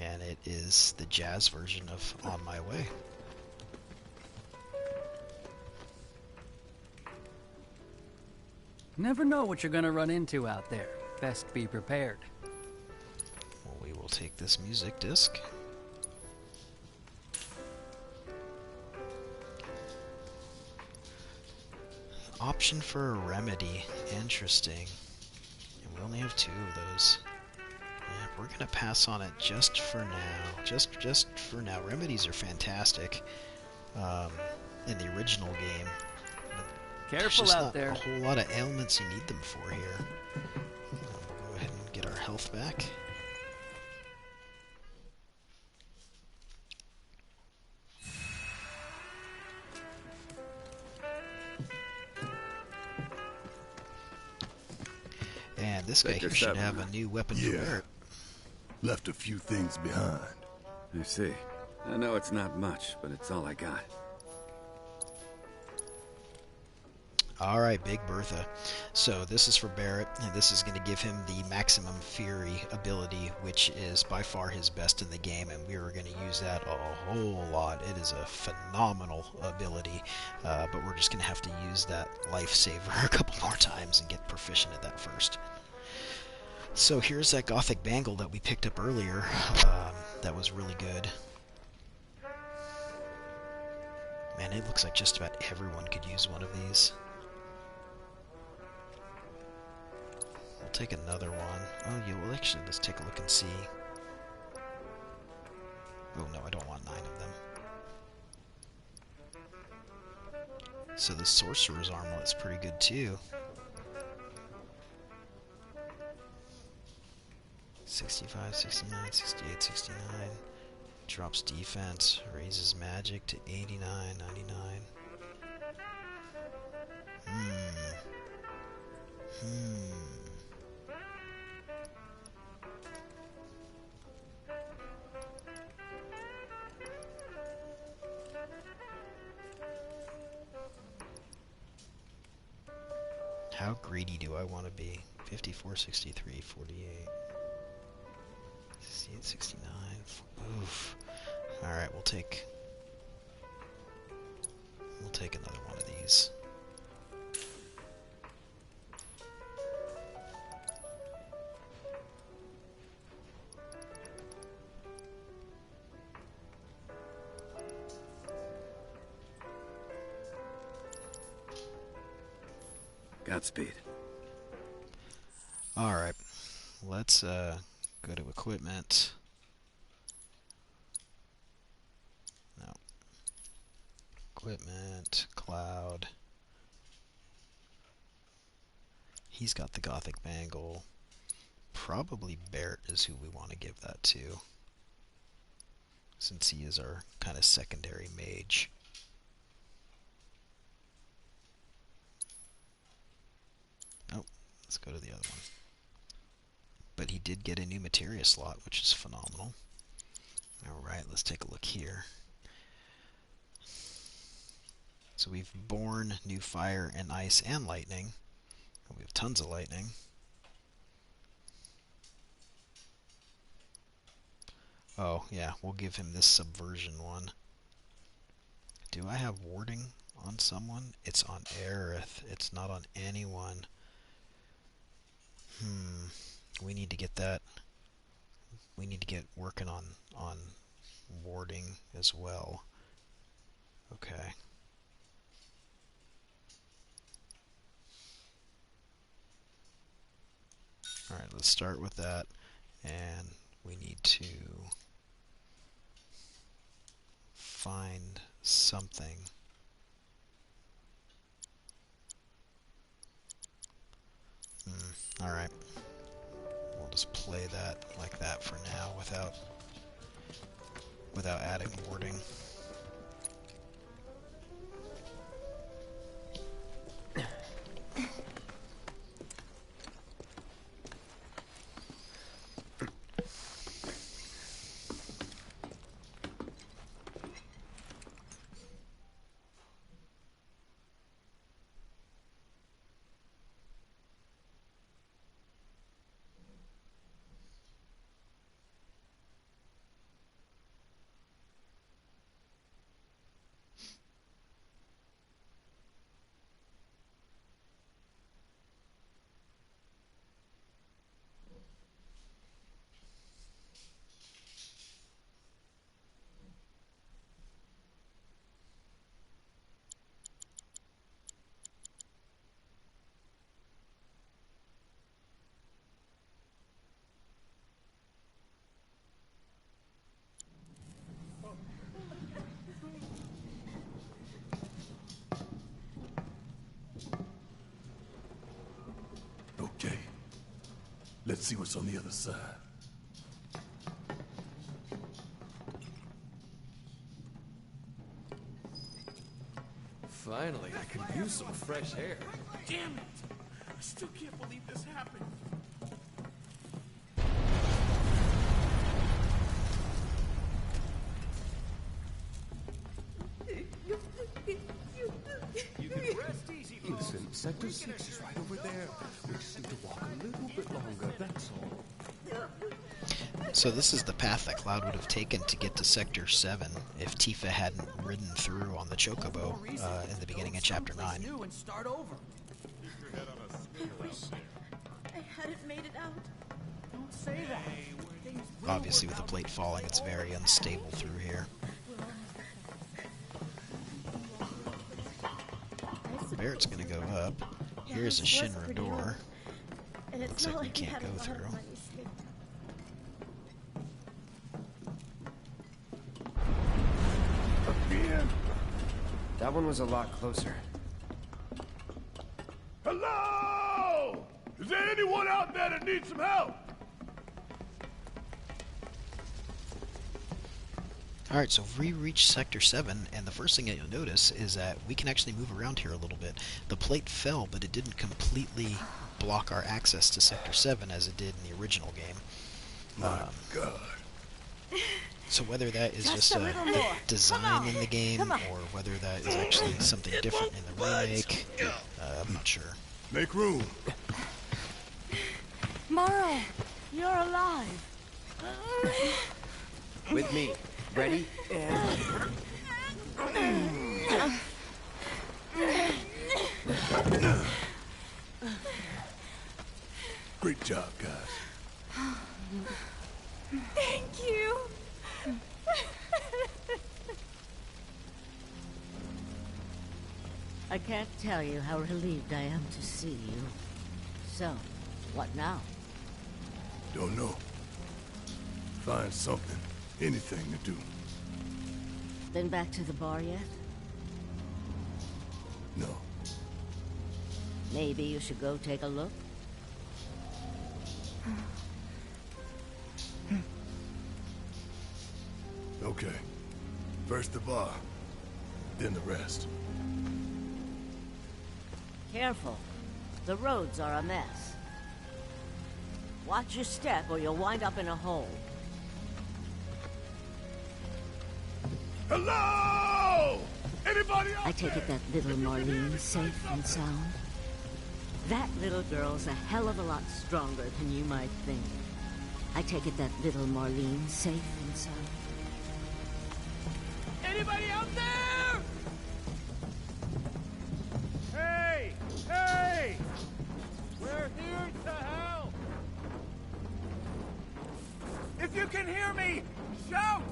[SPEAKER 1] and it is the jazz version of On My Way.
[SPEAKER 15] Never know what you're gonna run into out there. Best be prepared.
[SPEAKER 1] Well, we will take this music disc. Option for a remedy. Interesting. And we only have 2 of those. Yeah, we're gonna pass on it just for now. Just for now. Remedies are fantastic in the original game. But there's
[SPEAKER 15] Careful
[SPEAKER 1] just
[SPEAKER 15] out
[SPEAKER 1] not
[SPEAKER 15] there.
[SPEAKER 1] a whole lot of ailments you need them for here. health back. And this guy here should have a new weapon for Barrett.
[SPEAKER 2] Left a few things behind.
[SPEAKER 16] I see. I know it's not much, but it's all I got.
[SPEAKER 1] Alright, Big Bertha. So this is for Barrett, and this is going to give him the Maximum Fury ability, which is by far his best in the game, and we are going to use that a whole lot. It is a phenomenal ability, but we're just going to have to use that lifesaver a couple more times and get proficient at that first. So here's that Gothic Bangle that we picked up earlier. That was really good. Man, it looks like just about everyone could use one of these. We'll take another one. Oh, yeah, well, actually, let's take a look and see. Oh, no, I don't want 9 of them. So the Sorcerer's Armlet's pretty good, too. 65, 69, 68, 69. Drops defense, raises magic to 89, 99. How greedy do I want to be? 54, 63, 48. 68, 69. Oof. Alright, we'll take another one of these.
[SPEAKER 16] Godspeed.
[SPEAKER 1] Alright. Let's go to equipment. No. Equipment, Cloud. He's got the Gothic Bangle. Probably Barrett is who we want to give that to, since he is our kind of secondary mage. Oh, let's go to the other one. But he did get a new materia slot, which is phenomenal. Alright, let's take a look here. So we've born new fire and ice and lightning. We have tons of lightning. Oh, yeah, we'll give him this subversion one. Do I have warding on someone? It's on Aerith. It's not on anyone. We need to get that. We need to get working on warding as well. Okay. Alright, let's start with that. And we need to find something. Alright. We'll just play that like that for now without adding warding.
[SPEAKER 2] Let's see what's on the other side.
[SPEAKER 9] Finally, I could use some fresh air.
[SPEAKER 8] Damn it! I still can't believe this happened.
[SPEAKER 9] You can rest easy, folks. Listen, Sector 6 is right over there. We just need to walk a little bit longer, that's all.
[SPEAKER 1] So this is the path that Cloud would have taken to get to Sector 7 if Tifa hadn't ridden through on the Chocobo in the beginning of Chapter 9.
[SPEAKER 5] And start over.
[SPEAKER 10] I hadn't made it out.
[SPEAKER 5] Don't say that.
[SPEAKER 1] Obviously with the plate falling, it's very unstable through here. Barrett's gonna go up. Here's a Shinra door. Looks like we can't go through.
[SPEAKER 4] That one was a lot closer.
[SPEAKER 2] Hello! Is there anyone out there that needs some help?
[SPEAKER 1] Alright, so we reached Sector 7, and the first thing that you'll notice is that we can actually move around here a little bit. The plate fell, but it didn't completely block our access to Sector 7 as it did in the original game.
[SPEAKER 2] My God.
[SPEAKER 1] So whether that is just a design in the game, or whether that is actually something different in the remake, I'm not sure.
[SPEAKER 2] Make room.
[SPEAKER 10] Morrow, you're alive.
[SPEAKER 4] With me. Ready? And...
[SPEAKER 2] Great job, guys.
[SPEAKER 10] Thank you.
[SPEAKER 17] I can't tell you how relieved I am to see you. So, what now?
[SPEAKER 2] Don't know. Find something. Anything to do.
[SPEAKER 17] Been back to the bar yet?
[SPEAKER 2] No.
[SPEAKER 17] Maybe you should go take a look?
[SPEAKER 2] Okay. First the bar, then the rest.
[SPEAKER 17] Careful. The roads are a mess. Watch your step or you'll wind up in a hole.
[SPEAKER 2] Hello! Anybody out
[SPEAKER 17] I take it that little Marlene's safe and sound? That little girl's a hell of a lot stronger than you might think. I take it that little Marlene's safe and sound?
[SPEAKER 5] Anybody out there? Hey! Hey! We're here to help! If you can hear me, shout!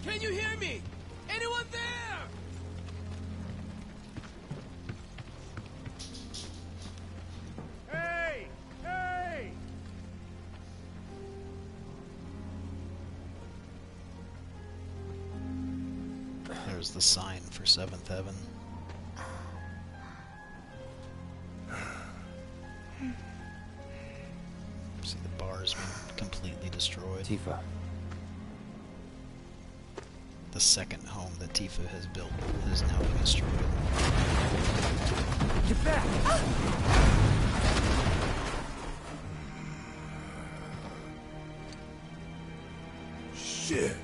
[SPEAKER 5] Can you hear me? Anyone there? Hey! Hey!
[SPEAKER 1] There's the sign for 7th Heaven. See, the bar's been completely destroyed.
[SPEAKER 4] Tifa.
[SPEAKER 1] The second home that Tifa has built is now being destroyed.
[SPEAKER 5] Get back!
[SPEAKER 2] Shit.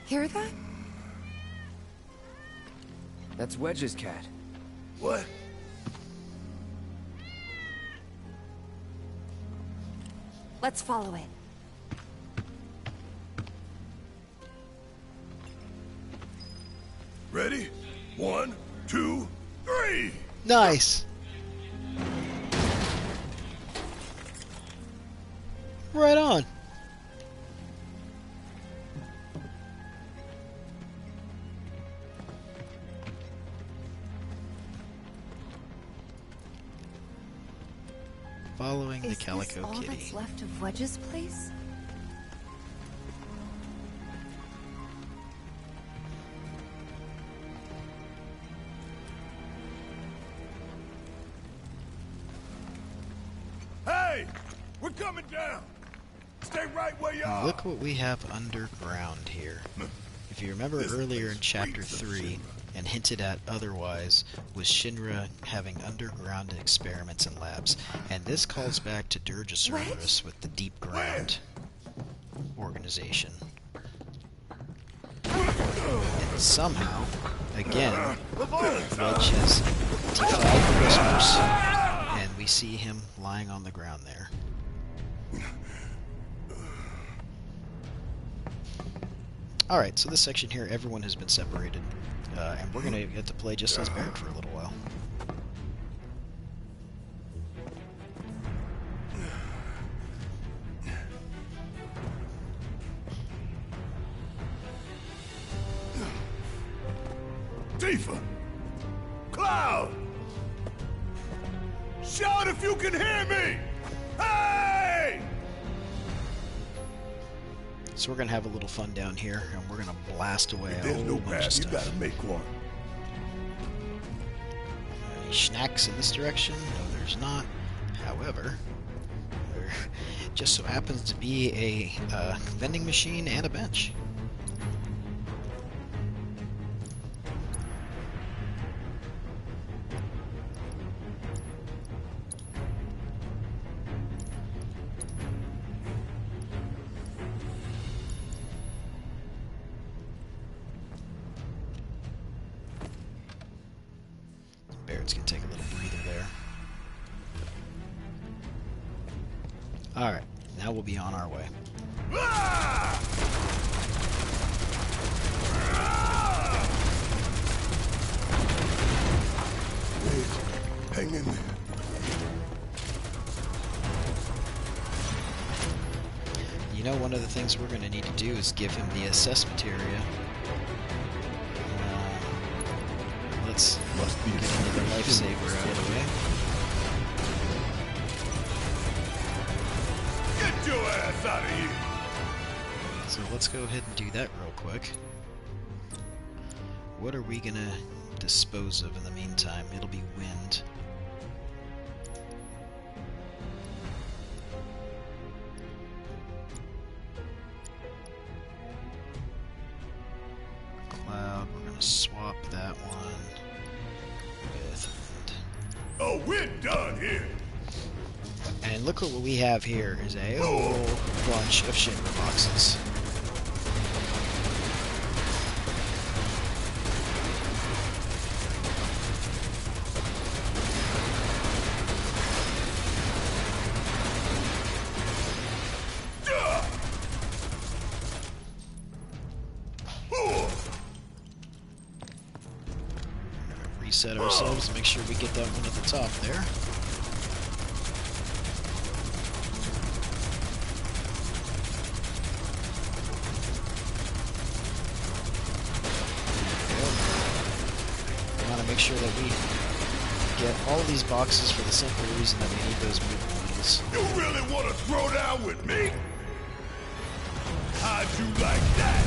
[SPEAKER 3] Hear that?
[SPEAKER 4] That's Wedge's cat.
[SPEAKER 2] What?
[SPEAKER 3] Let's follow it.
[SPEAKER 2] Ready? 1, 2, 3!
[SPEAKER 1] Nice! Right on! Following the Calico
[SPEAKER 3] all
[SPEAKER 1] Kitty.
[SPEAKER 3] that's left of Wedge's place?
[SPEAKER 2] Hey! We're coming down! Stay right where you are!
[SPEAKER 1] Look what we have underground here. If you remember earlier in Chapter 3, and hinted at otherwise, was Shinra having underground experiments and labs. And this calls back to Dirgesaurus with the Deep Ground organization. And somehow, again, Wedge has defied the whispers, and we see him lying on the ground there. Alright, so this section here, everyone has been separated, and we're going to get to play just as Barret for a little while.
[SPEAKER 2] Tifa! Cloud! Shout if you can hear me! Hey!
[SPEAKER 1] So we're going to have a little fun down here, and we're going to blast away a
[SPEAKER 2] There's
[SPEAKER 1] whole
[SPEAKER 2] no
[SPEAKER 1] bunch of
[SPEAKER 2] path, you
[SPEAKER 1] stuff.
[SPEAKER 2] gotta make one.
[SPEAKER 1] Any snacks in this direction? No, there's not. However, there just so happens to be a vending machine and a bench. Barret's gonna take a little breather there. Alright, now we'll be on our way.
[SPEAKER 2] Hey, hang in there.
[SPEAKER 1] You know, one of the things we're gonna need to do is give him the assessment area. Let's get into the lifesaver out of the way.
[SPEAKER 2] Get your ass out of here!
[SPEAKER 1] So let's go ahead and do that real quick. What are we gonna dispose of in the meantime? It'll be wind. Cloud, we're gonna swap that one with wind.
[SPEAKER 2] Oh, we're done here!
[SPEAKER 1] And look at what we have here is a whole bunch of Shinra boxes. Reset ourselves to make sure we get that one at the top there. We want to make sure that we get all of these boxes for the simple reason that we need those movement needles.
[SPEAKER 2] You really want to throw down with me? How'd you like that?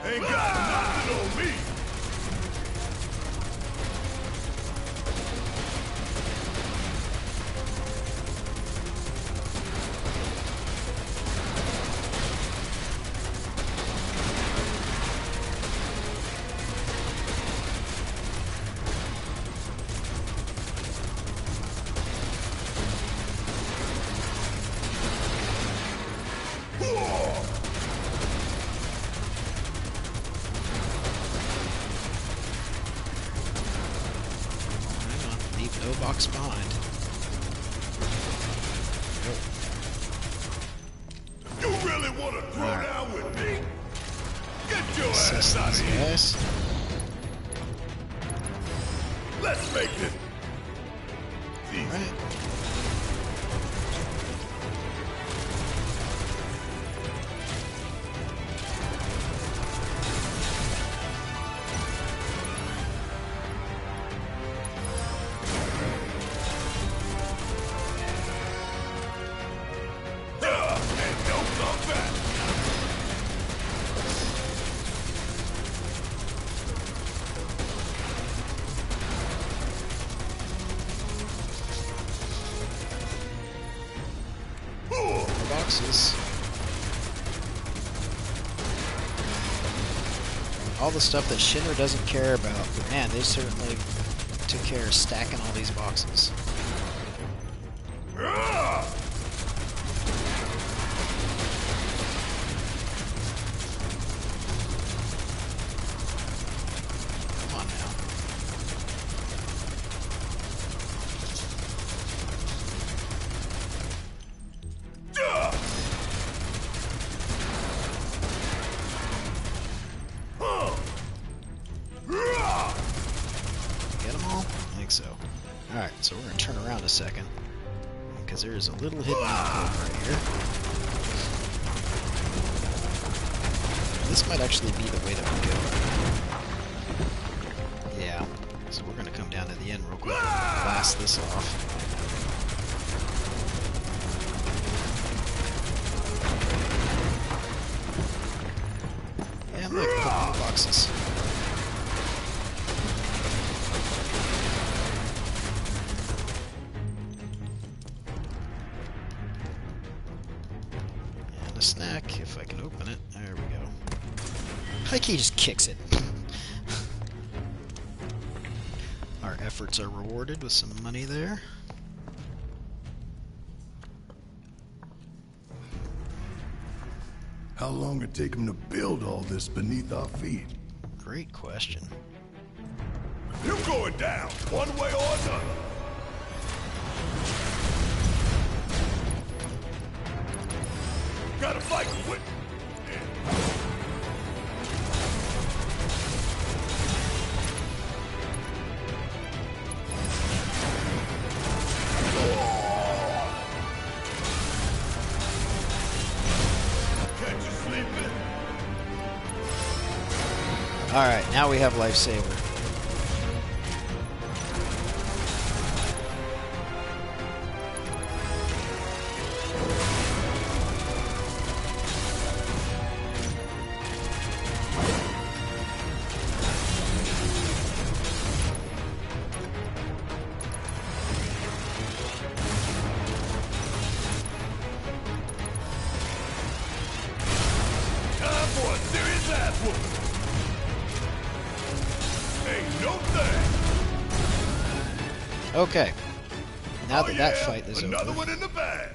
[SPEAKER 2] Ain't got nothing on me.
[SPEAKER 1] No box behind.
[SPEAKER 2] You really want to throw down with me? Get your
[SPEAKER 1] Assess
[SPEAKER 2] ass out of
[SPEAKER 1] these
[SPEAKER 2] here.
[SPEAKER 1] guys.
[SPEAKER 2] Let's make this easy.
[SPEAKER 1] All right.
[SPEAKER 2] And don't come back.
[SPEAKER 1] Boxes. All the stuff that Shinra doesn't care about. But man, they certainly took care of stacking all these boxes. Come on now. Get them all? I think so. Alright, so we're going to turn around a second. Because there is a little hidden alcove right here. This might actually be the way that we go. Yeah. So we're going to come down to the end real quick and blast this off. And look, couple more boxes. And a snack, if I can open it. There we go. Heike just kicks it. Our efforts are rewarded with some money there.
[SPEAKER 2] How long it take him to build all this beneath our feet?
[SPEAKER 1] Great question.
[SPEAKER 2] You going down, one way or another. Gotta fight quick. Can't you sleep in?
[SPEAKER 1] Alright, now we have Lifesaver.
[SPEAKER 2] Time for a serious ass whooping. Ain't no thing.
[SPEAKER 1] Okay. Now that that
[SPEAKER 2] yeah,
[SPEAKER 1] fight is
[SPEAKER 2] another
[SPEAKER 1] over,
[SPEAKER 2] one in the bag.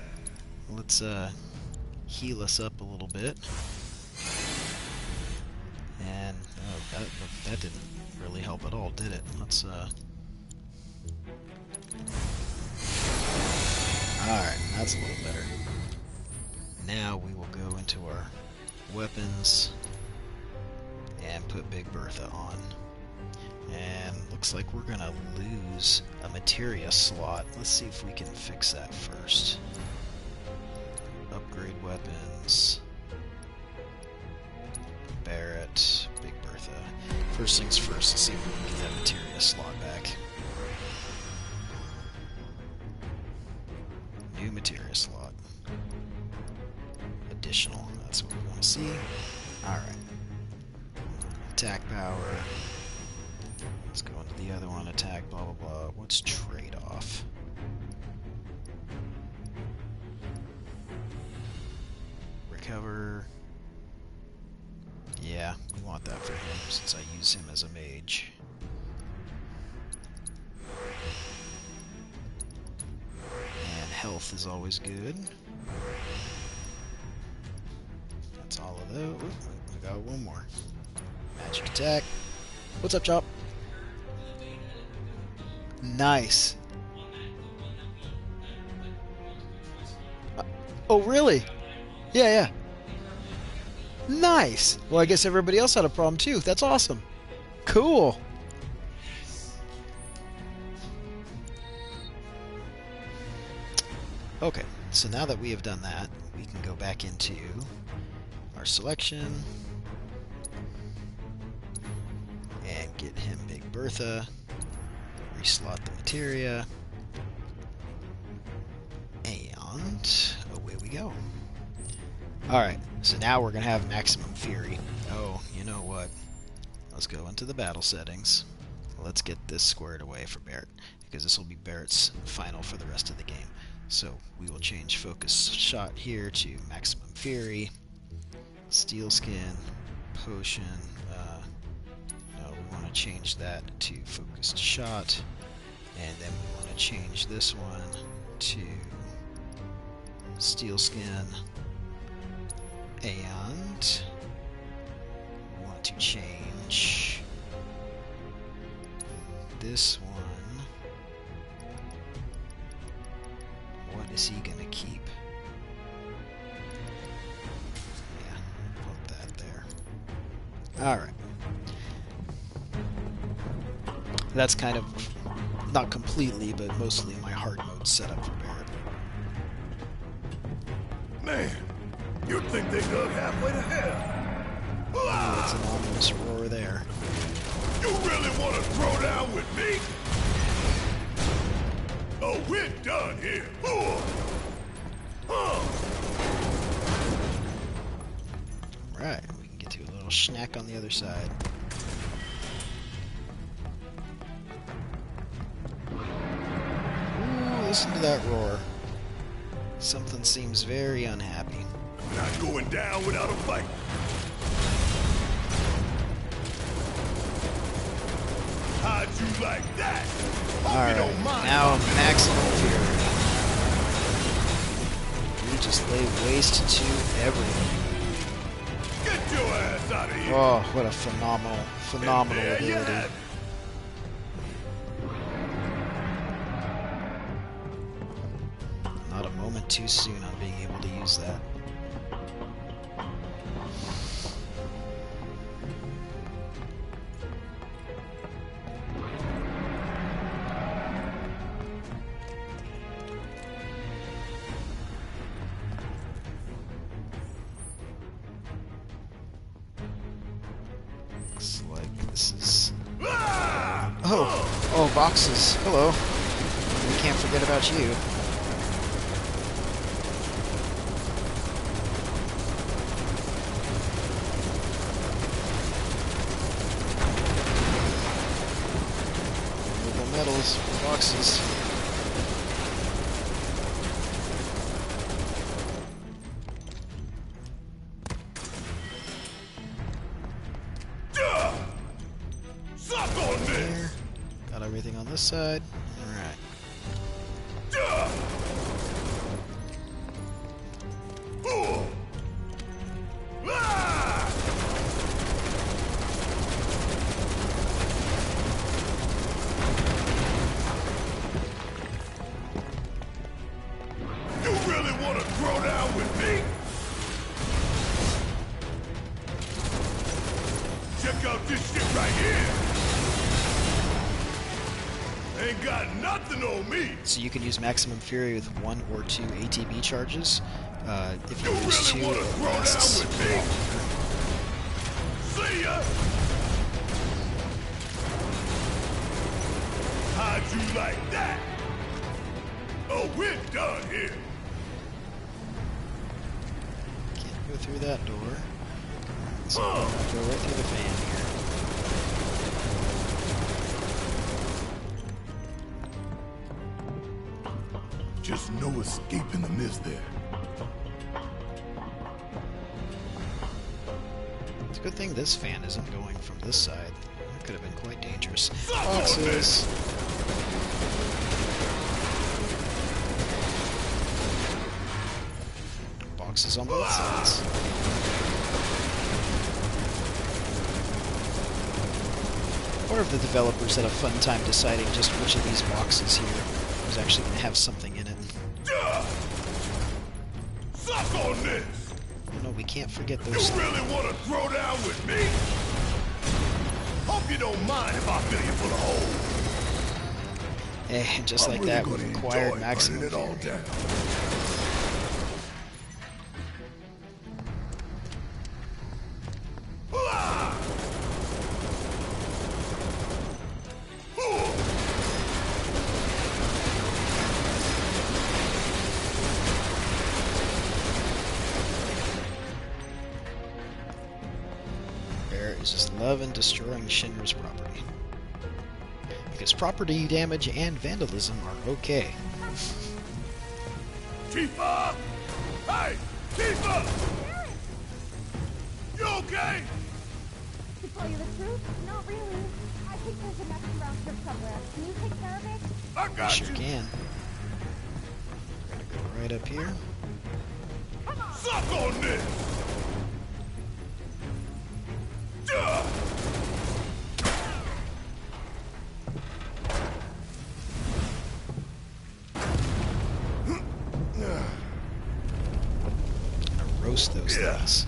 [SPEAKER 1] let's heal us up a little bit. And oh, that didn't really help at all, did it? Let's Alright, that's a little better. Now we will go into our weapons and put Big Bertha on. And looks like we're gonna lose a materia slot. Let's see if we can fix that first. Upgrade weapons. Barrett, Big Bertha. First things first, let's see if we can get that materia slot back. New materia slot. Additional, that's what we want to see. Alright. Attack power. Let's go into the other one, attack, blah blah blah. What's trade-off? Recover. Yeah, we want that for him since I use him as a mage. And health is always good. That's all of those. Ooh, I got one more. Magic attack. What's up, Chop? Nice. Oh, really? Yeah, yeah. Nice. Well, I guess everybody else had a problem too. That's awesome. Cool. Okay, so now that we have done that, we can go back into our selection and get him Big Bertha, reslot the materia, and away we go. Alright, so now we're going to have maximum fury. Oh, you know what? Let's go into the battle settings. Let's get this squared away for Barrett, because this will be Barrett's final for the rest of the game. So we will change focus shot here to maximum fury, steel skin, potion. No, we want to change that to focused shot, and then we want to change this one to steel skin, and we want to change this one. What is he gonna keep? Yeah, put that there. Alright. That's kind of, not completely, but mostly my hard mode setup for Barrett.
[SPEAKER 2] Man, you'd think they dug halfway to hell.
[SPEAKER 1] Oh, it's an ominous roar there.
[SPEAKER 2] You really want to throw down with me? Oh, we're done here.
[SPEAKER 1] Right, we can get to a little snack on the other side. Ooh, listen to that roar. Something seems very unhappy.
[SPEAKER 2] Not going down without a fight. How'd you like that?
[SPEAKER 1] Alright, now maximum fury. We just lay waste to everything.
[SPEAKER 2] Get your ass out of here.
[SPEAKER 1] Oh, what a phenomenal ability. Not a moment too soon on being able to use that. Looks like this is... Oh, boxes. Hello. We can't forget about you. Movable metals, boxes. There. Got everything on this side. Alright.
[SPEAKER 2] You really want to throw down with me? Check out this shit right here. Ain't got nothing on me.
[SPEAKER 1] So you can use maximum fury with 1 or 2 ATB charges. If you
[SPEAKER 2] You
[SPEAKER 1] use 2,
[SPEAKER 2] really want to
[SPEAKER 1] it
[SPEAKER 2] throw down
[SPEAKER 1] lasts
[SPEAKER 2] with me? See ya. How'd you like that? Oh, we're done here.
[SPEAKER 1] Can't go through that door. So go right through the fan here.
[SPEAKER 2] Just no escape in the mist there.
[SPEAKER 1] It's a good thing this fan isn't going from this side. That could have been quite dangerous. Boxes! Boxes on both sides. Or if the developers had a fun time deciding just which of these boxes here was actually going to have something in it.
[SPEAKER 2] Suck on this!
[SPEAKER 1] No, we can't forget those.
[SPEAKER 2] You really want to throw down with me? Hope you don't mind if I fill you full of holes.
[SPEAKER 1] And just like that, we acquired maximum fury. just loving destroying Shinra's property. Because property damage and vandalism are okay.
[SPEAKER 2] Tifa! Hey! Tifa! You okay?
[SPEAKER 18] To tell you the truth, not really. I think there's a messy round trip somewhere. Can you take care of it?
[SPEAKER 2] I got
[SPEAKER 1] sure
[SPEAKER 2] you.
[SPEAKER 1] Can. We're gonna go right up here.
[SPEAKER 2] Suck on this! Duh!
[SPEAKER 1] Roast those things.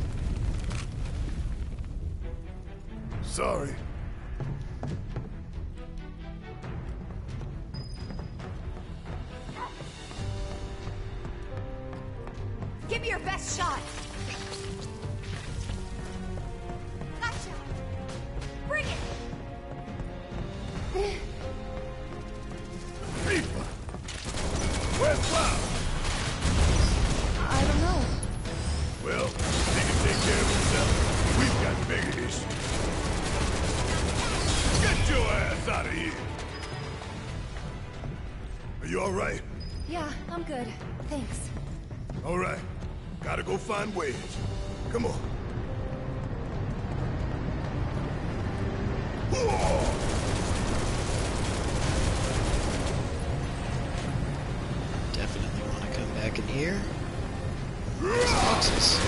[SPEAKER 2] Sorry.
[SPEAKER 14] Give me your best shot. Gotcha. Bring it.
[SPEAKER 2] Tifa! Where's Cloud?
[SPEAKER 3] I don't know.
[SPEAKER 2] Well, he can take care of himself. We've got bigger issues. Get your ass out of here! Are you alright?
[SPEAKER 3] Yeah, I'm good. Thanks.
[SPEAKER 2] Alright. Gotta go find Wedge. Come on.
[SPEAKER 1] Definitely want to come back in here. There's boxes.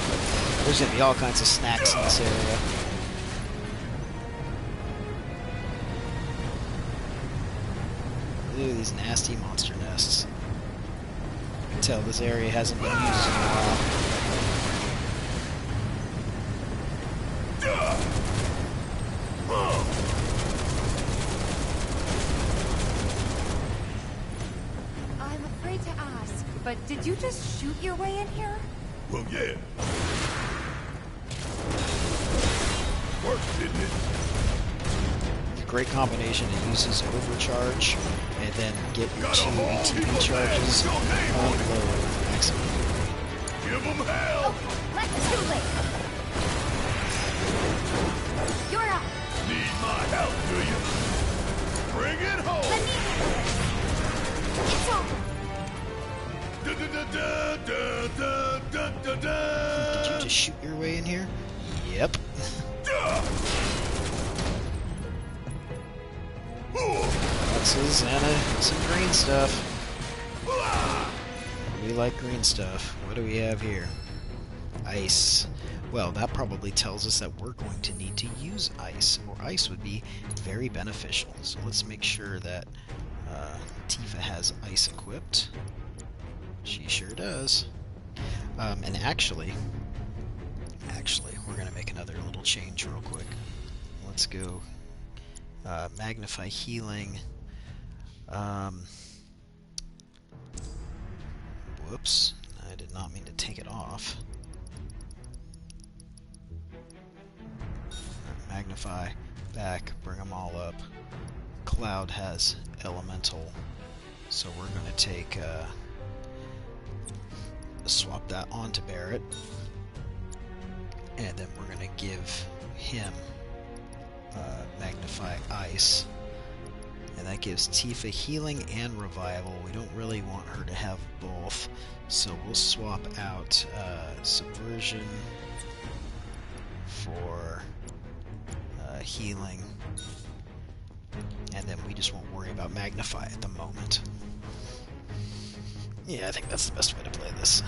[SPEAKER 1] There's gonna be all kinds of snacks in this area. Look at these nasty monster nests. You can tell this area hasn't been used in a while.
[SPEAKER 3] I'm afraid to ask, but did you just shoot your way in here?
[SPEAKER 2] Well, yeah. Worked, didn't it?
[SPEAKER 1] Great combination. It uses overcharge and then get your two ATB charges on low maximum.
[SPEAKER 2] Give them hell!
[SPEAKER 14] Let's do it. You're up.
[SPEAKER 2] Need my help, do you? Bring it home!
[SPEAKER 14] Let me
[SPEAKER 1] Did you just shoot your way in here? Yep. Boxes and some green stuff. We like green stuff. What do we have here? Ice. Well, that probably tells us that we're going to need to use ice, or ice would be very beneficial. So let's make sure that Tifa has ice equipped. She sure does. And actually, we're going to make another little change real quick. Let's go magnify healing. Whoops, I did not mean to take it off. Magnify, back, bring them all up. Cloud has elemental, so we're going to take swap that onto Barrett, and then we're going to give him magnify ice, and that gives Tifa healing and revival. We don't really want her to have both, so we'll swap out subversion for healing, and then we just won't worry about magnify at the moment. Yeah, I think that's the best way to play this.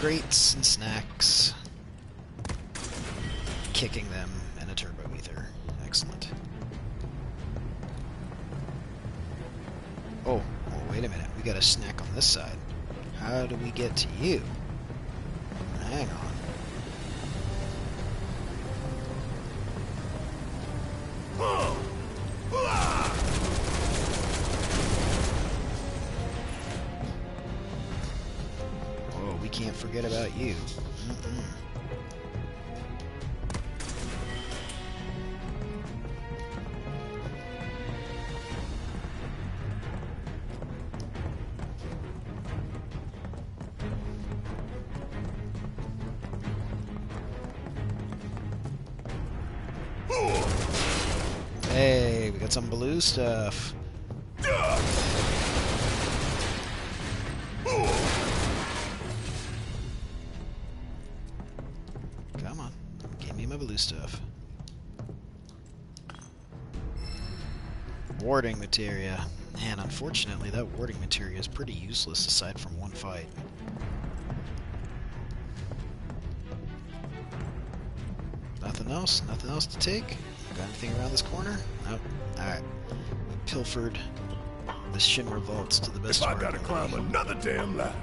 [SPEAKER 1] Grates and snacks. Kicking them and a turbo ether. Excellent. Oh, wait a minute. We got a snack on this side. How do we get to you? Hang on. Oh, we can't forget about you. got some blue stuff. Come on, give me my blue stuff. Warding materia. Man, unfortunately, that warding materia is pretty useless aside from one fight. Nothing else? Nothing else to take? Got anything around this corner? Nope. Alright. Pilfered the Shinra vaults to the best of our ability.
[SPEAKER 2] If I gotta climb another damn ladder.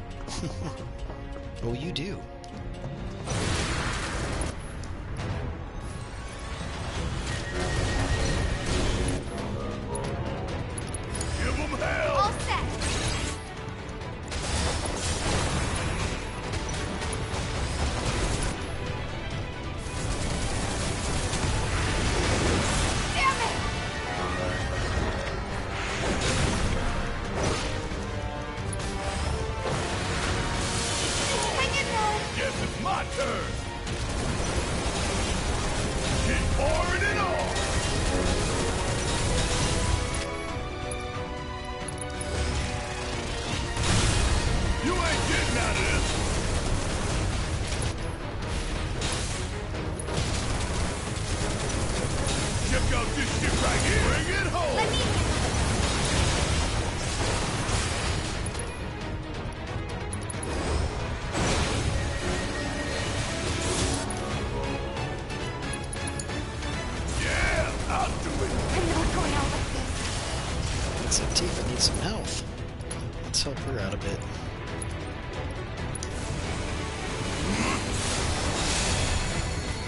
[SPEAKER 1] Oh, you do.
[SPEAKER 2] Give them hell!
[SPEAKER 14] All set! Damn it! Hang in there!
[SPEAKER 2] Guess it's my turn! Keep pouring it on! You ain't getting out of this! Check out this shit right here! Bring it home!
[SPEAKER 14] Let me handle it!
[SPEAKER 2] Yeah, I'll do it!
[SPEAKER 14] I'm not going out like this.
[SPEAKER 1] Looks like Tifa needs some health. Let's help her out a bit.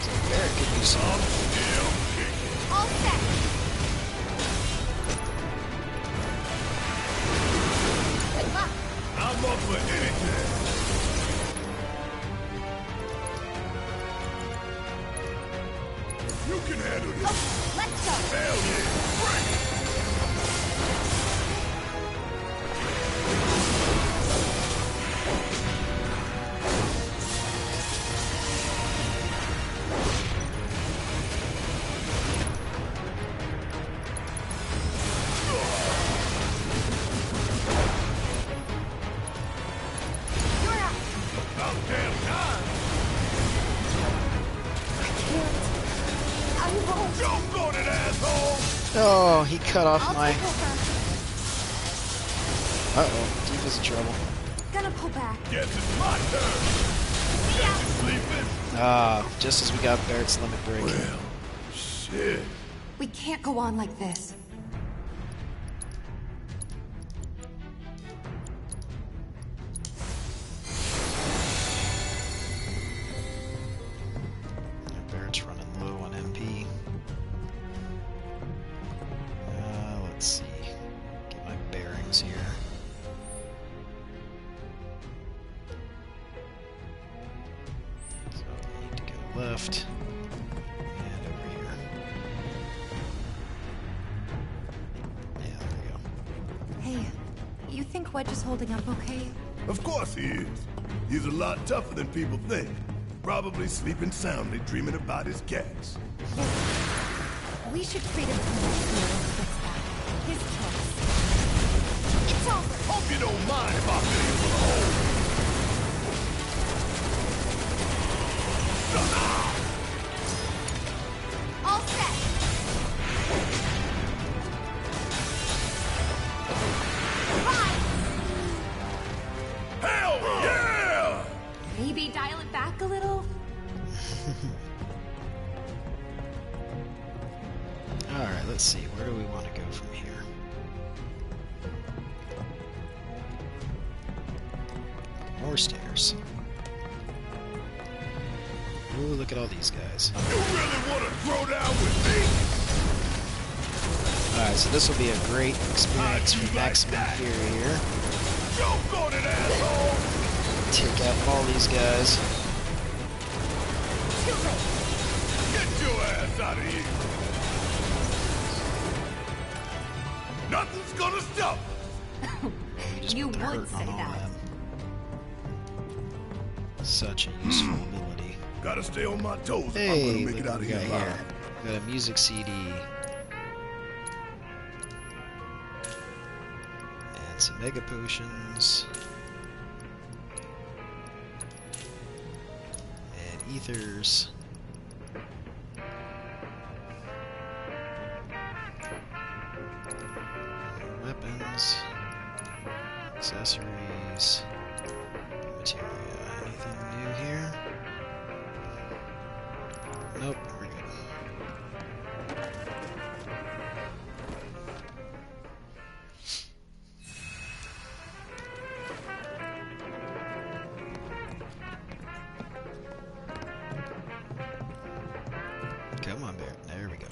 [SPEAKER 1] So Barrett could use some help.
[SPEAKER 14] All set! Good luck!
[SPEAKER 2] I'm up for anything! You can handle this!
[SPEAKER 14] Okay, let's go!
[SPEAKER 2] Hell yeah! Bring it!
[SPEAKER 14] You're up!
[SPEAKER 2] About damn time!
[SPEAKER 14] I won't!
[SPEAKER 2] Jump on it, asshole!
[SPEAKER 1] Oh, he cut off
[SPEAKER 14] I'll
[SPEAKER 1] my...
[SPEAKER 14] take over.
[SPEAKER 1] Uh-oh, Tifa's in trouble.
[SPEAKER 14] Gonna pull back.
[SPEAKER 2] Guess it's my turn! Guess it's sleeping?
[SPEAKER 1] Ah, just as we got Barrett's limit break.
[SPEAKER 2] Well, shit.
[SPEAKER 3] We can't go on like this.
[SPEAKER 1] Barrett's running low on MP. Let's see. Get my bearings here. So I need to go left and over here. Yeah, there we go.
[SPEAKER 3] Hey, you think Wedge is holding up okay?
[SPEAKER 2] Of course he is. He's a lot tougher than people think. Probably sleeping soundly, dreaming about his cats.
[SPEAKER 3] We should treat him to next meal and fix that. His choice.
[SPEAKER 14] It's over!
[SPEAKER 2] Hope you don't mind if I fill you with a hole.
[SPEAKER 14] All set! Fine!
[SPEAKER 2] Hell yeah!
[SPEAKER 14] Maybe dial it back a little?
[SPEAKER 1] Alright, let's see. Where do we want to go from here? More stairs. Ooh, look at all these guys.
[SPEAKER 2] You really want to throw down with me?
[SPEAKER 1] Alright, so this will be a great experience for Maximum Fury here.
[SPEAKER 2] Jump on it, asshole!
[SPEAKER 1] Take out all these guys.
[SPEAKER 14] Too late!
[SPEAKER 2] Get your ass out of here! Nothing's gonna stop us!
[SPEAKER 3] You would say that.
[SPEAKER 1] Such a useful ability.
[SPEAKER 2] Gotta stay on my toes if I'm
[SPEAKER 1] Hey,
[SPEAKER 2] gonna make
[SPEAKER 1] look
[SPEAKER 2] it out
[SPEAKER 1] what
[SPEAKER 2] of
[SPEAKER 1] we
[SPEAKER 2] here
[SPEAKER 1] got
[SPEAKER 2] alive.
[SPEAKER 1] here. We got a music CD. Mega potions. And ethers. Weapons. Accessories. Materia. Anything new here? Nope, we're good. Come on, Bear. There we go.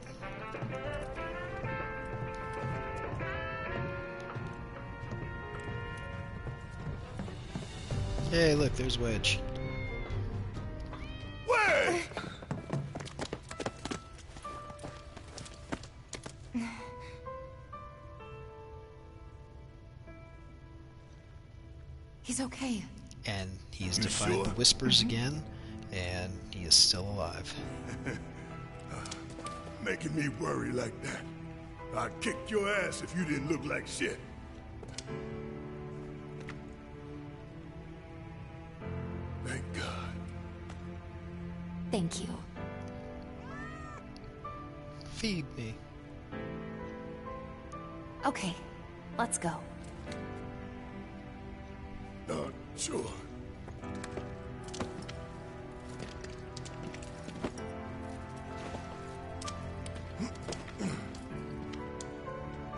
[SPEAKER 1] Hey, look, there's Wedge.
[SPEAKER 2] Wedge!
[SPEAKER 3] He's okay.
[SPEAKER 1] And he's
[SPEAKER 2] You
[SPEAKER 1] defied
[SPEAKER 2] sure?
[SPEAKER 1] the Whispers again, and he is still alive.
[SPEAKER 2] Making me worry like that. I'd kick your ass if you didn't look like shit. Thank God.
[SPEAKER 3] Thank you.
[SPEAKER 1] Feed me.
[SPEAKER 3] Okay, let's go.
[SPEAKER 2] Sure.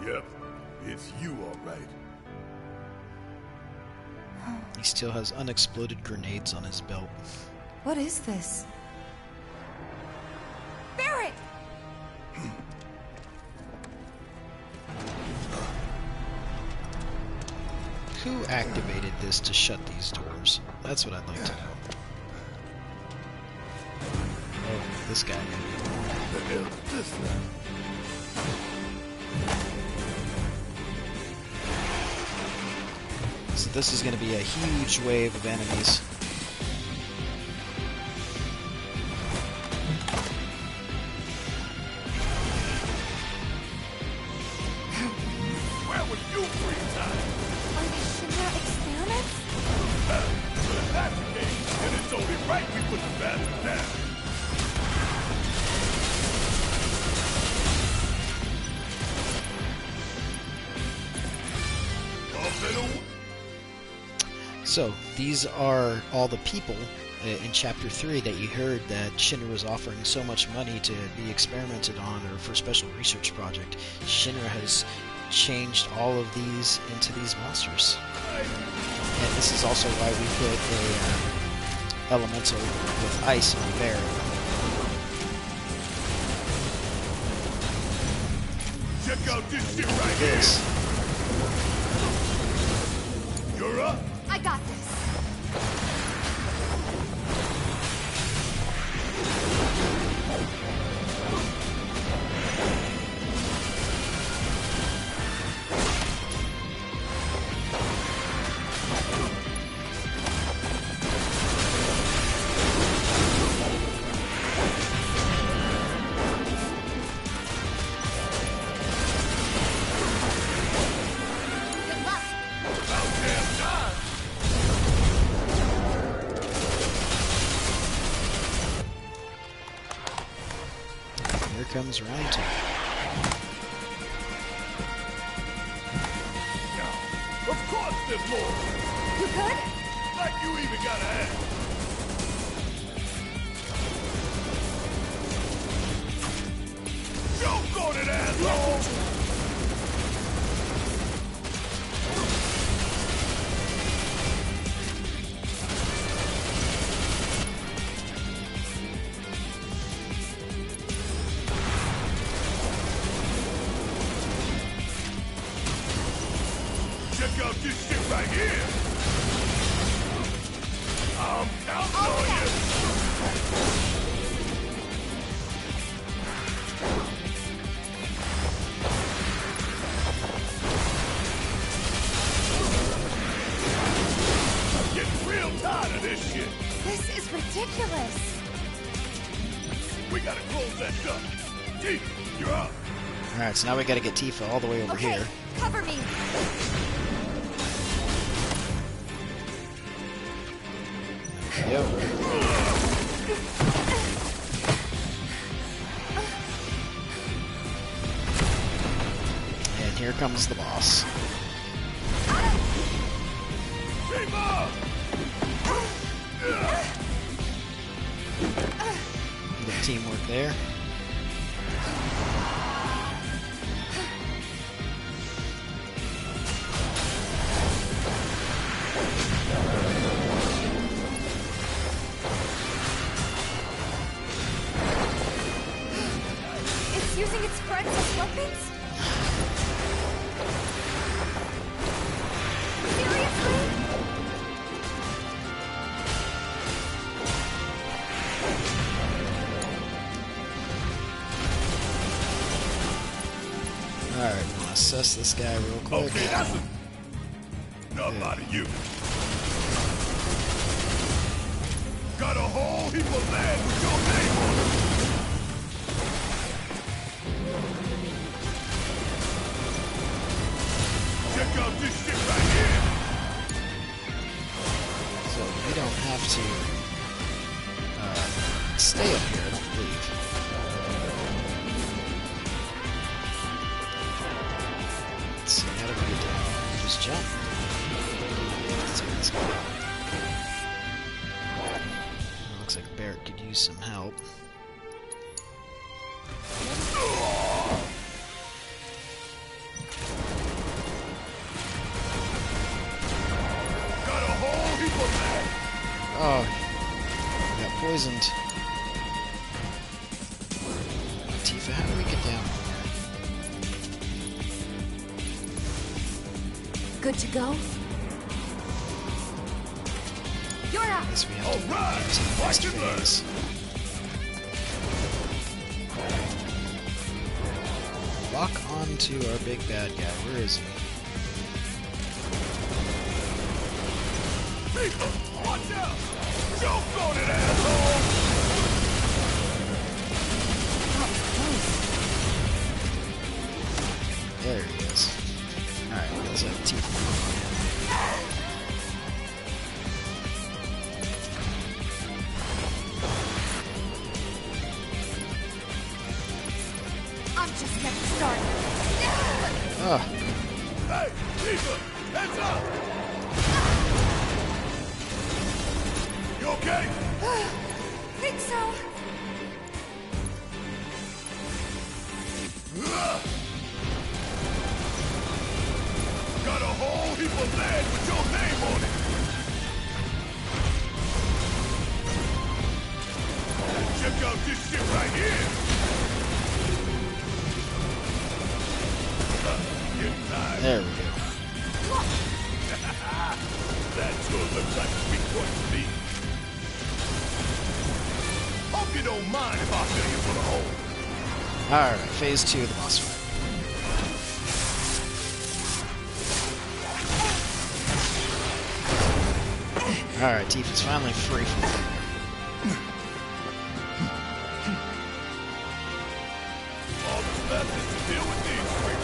[SPEAKER 2] Yep, it's you all right.
[SPEAKER 1] He still has unexploded grenades on his belt.
[SPEAKER 3] What is this? Barret!
[SPEAKER 1] Who activated this to shut these doors? That's what I'd like to know. Oh, this guy.
[SPEAKER 2] The hell is this now?
[SPEAKER 1] So this is going to be a huge wave of enemies.
[SPEAKER 2] Where were you 3 times?
[SPEAKER 3] Are these Shinra experiments?
[SPEAKER 2] Well, if that's the case, then it's only right we put the bastard down.
[SPEAKER 1] So, these are all the people in Chapter 3 that you heard that Shinra was offering so much money to be experimented on or for a special research project. Shinra has changed all of these into these monsters. And this is also why we put a elemental with ice on Bear.
[SPEAKER 2] Check out this shit right here. You're up.
[SPEAKER 14] I got this.
[SPEAKER 1] Comes round to
[SPEAKER 2] Of course there's more.
[SPEAKER 14] You good?
[SPEAKER 2] Like you even gotta ask. Choke on it, asshole! Check out this shit right here! I'm counting on you! I'm getting real tired of this shit!
[SPEAKER 14] This is ridiculous.
[SPEAKER 2] We gotta close that duct. Tifa, you're up!
[SPEAKER 1] Alright, so now we gotta get Tifa all the way over
[SPEAKER 14] Okay,
[SPEAKER 1] here.
[SPEAKER 14] cover me.
[SPEAKER 1] Yep. And here comes the boss. Good teamwork there.
[SPEAKER 14] It's using its friends as weapons? Seriously?
[SPEAKER 1] Alright, I'm gonna assess this guy real quick.
[SPEAKER 2] Okay, that's enough out of you. Got a whole heap of land with your name on it. Check out this shit right here.
[SPEAKER 1] So we don't have to stay up here, I don't believe. Let's see, how do we get down? Just jump. Let's see this guy. Looks like Barrett could use some help.
[SPEAKER 2] Got a whole heap of land.
[SPEAKER 1] Oh, I got poisoned. Tifa, how do we get down?
[SPEAKER 3] Good to go? You're up!
[SPEAKER 1] I guess we have to move to the next phase. Lock onto our big bad guy. Where is he?
[SPEAKER 2] People, watch out! Joke on it, asshole!
[SPEAKER 1] There he is. Alright, let's have Tifa.
[SPEAKER 14] I'm just getting started.
[SPEAKER 1] Oh.
[SPEAKER 2] Hey, Tifa, heads up! You okay?
[SPEAKER 14] Think so.
[SPEAKER 2] Got a whole heap of land with your name on it. Check out this shit right here. Getting tired.
[SPEAKER 1] There we go.
[SPEAKER 2] That sure looks like a big one to me. Hope you don't mind if I fill you for the hole.
[SPEAKER 1] Alright, phase 2 of the boss fight. Alright, Tifa's finally free from fire.
[SPEAKER 2] All that's left is to deal with these three.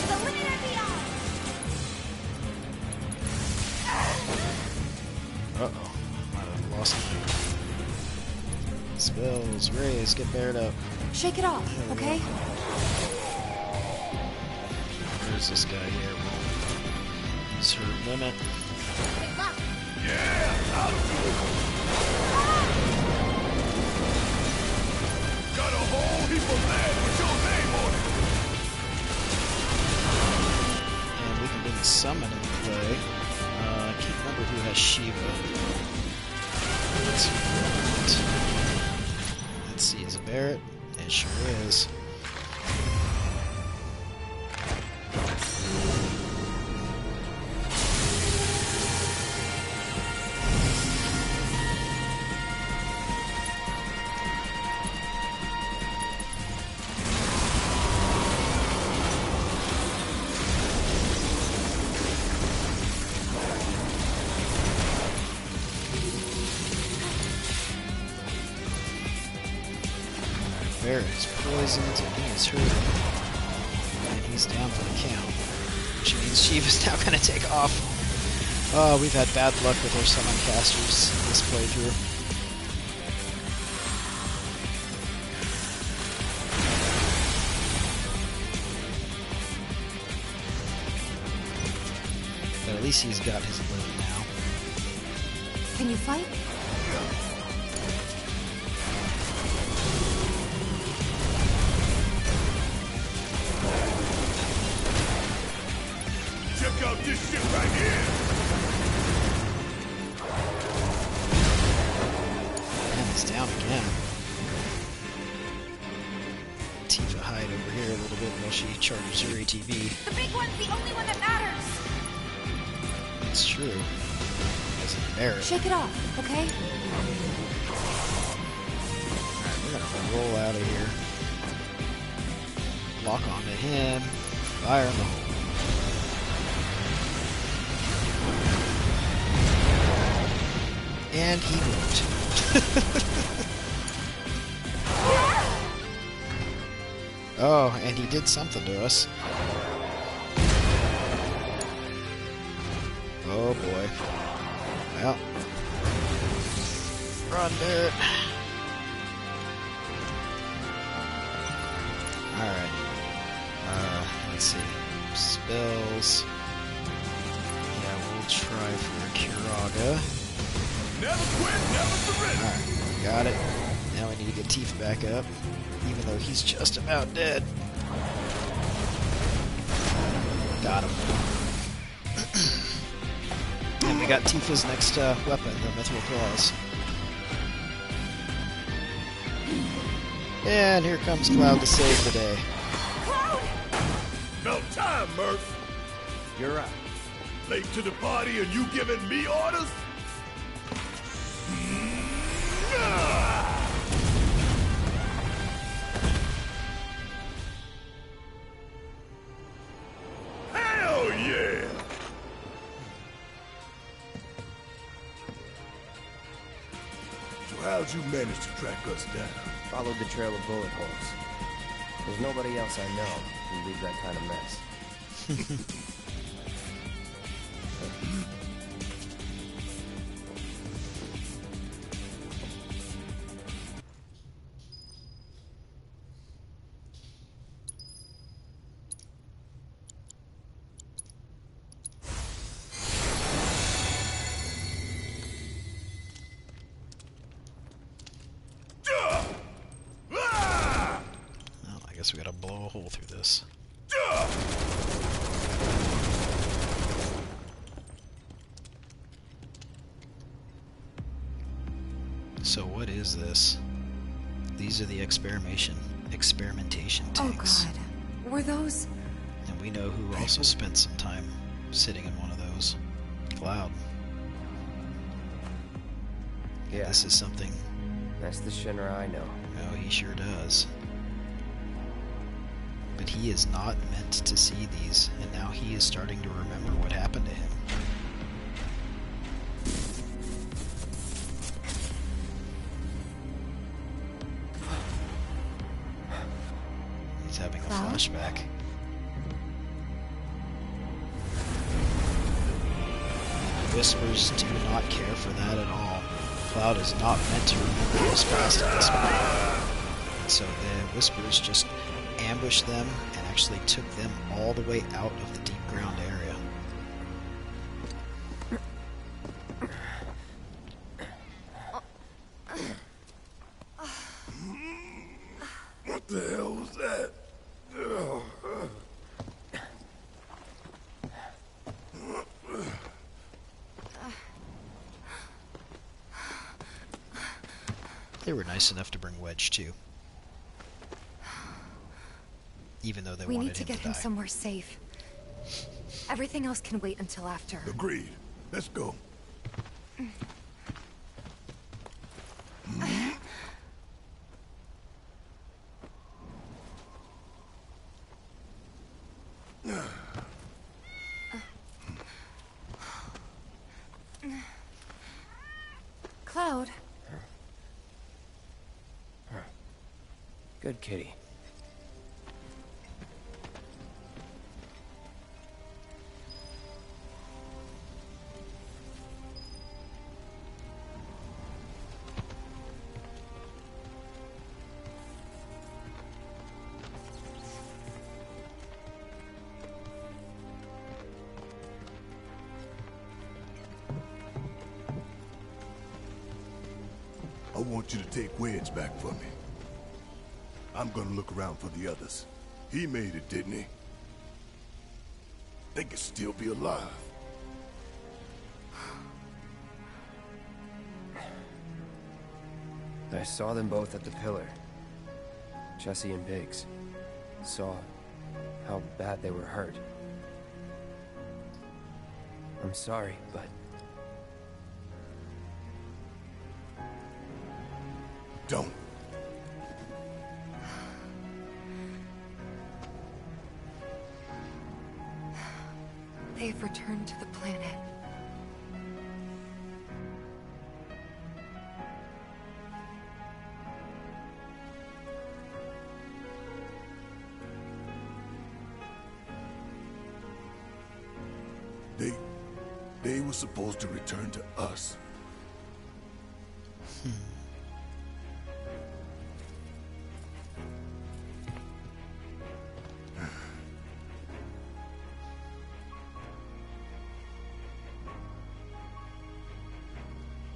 [SPEAKER 14] The limit and beyond.
[SPEAKER 1] Uh-oh. Might have lost him. Spells, raise, get bared up.
[SPEAKER 3] Shake it off, okay?
[SPEAKER 1] Where's this guy here? Is her limit?
[SPEAKER 2] Yeah, I'll do it. Got a whole heap of land with your name on it.
[SPEAKER 1] And we can bring summon into play. I can't remember who has Shiva. Let's see, is it Barrett? It sure is. Barrett's poisoned and he is hurting. And he's down for the count. Which means Shiva's now going to take off Oh, we've had bad luck with our summon casters this playthrough. But at least he's got his loot now.
[SPEAKER 3] Can you fight?
[SPEAKER 2] Check out this shit right here!
[SPEAKER 1] Man, he's down again. Tifa hide over here a little bit while she charges her ATV.
[SPEAKER 14] The big one's the only one that matters.
[SPEAKER 1] It's true. Doesn't merit.
[SPEAKER 3] Shake it off, okay?
[SPEAKER 1] Alright, we're gonna roll out of here. Lock onto him. Fire in the hole. And he moved. Oh, and he did something to us. Oh boy. Well. Run, Barrett. Alright. Let's see. Spells. Yeah, we'll try for Kiraga.
[SPEAKER 2] Never quit, never surrender.
[SPEAKER 1] Alright, got it. Now we need to get Tifa back up, even though he's just about dead. Got him. And we got Tifa's next weapon, the Mithril Claws. And here comes Cloud to save the day.
[SPEAKER 2] Cloud! About time, Murph.
[SPEAKER 7] You're up.
[SPEAKER 2] Late to the party and you giving me orders? Hell yeah! So how'd you manage to track us down?
[SPEAKER 4] Followed the trail of bullet holes. There's nobody else I know who leaves that kind of mess.
[SPEAKER 1] I guess we gotta blow a hole through this. So what is this? These are the experimentation tanks.
[SPEAKER 3] Oh god. Were those?
[SPEAKER 1] And we know who also spent some time sitting in one of those. Cloud.
[SPEAKER 4] Yeah.
[SPEAKER 1] This is something.
[SPEAKER 4] That's the Shinra I know.
[SPEAKER 1] Oh, he sure does. But he is not meant to see these, and now he is starting to remember what happened to him. He's having a flashback. Whispers do not care for that at all. Cloud is not meant to remember his past at this point. So the Whispers just ambushed them and actually took them all the way out of the deep ground area.
[SPEAKER 2] What the hell was that?
[SPEAKER 1] They were nice enough to bring Wedge too. Even though they
[SPEAKER 3] We
[SPEAKER 1] wanted
[SPEAKER 3] need to
[SPEAKER 1] him
[SPEAKER 3] get
[SPEAKER 1] to
[SPEAKER 3] him
[SPEAKER 1] die.
[SPEAKER 3] somewhere safe. Everything else can wait until after.
[SPEAKER 2] Agreed. Let's go.
[SPEAKER 3] Cloud.
[SPEAKER 4] Good kitty.
[SPEAKER 2] want you to take Wedge back for me. I'm gonna look around for the others. He made it, didn't he? They could still be alive.
[SPEAKER 4] I saw them both at the pillar. Jesse and Biggs. Saw how bad they were hurt. I'm sorry, but...
[SPEAKER 2] Don't.
[SPEAKER 3] They've returned to the planet.
[SPEAKER 2] They were supposed to return to us.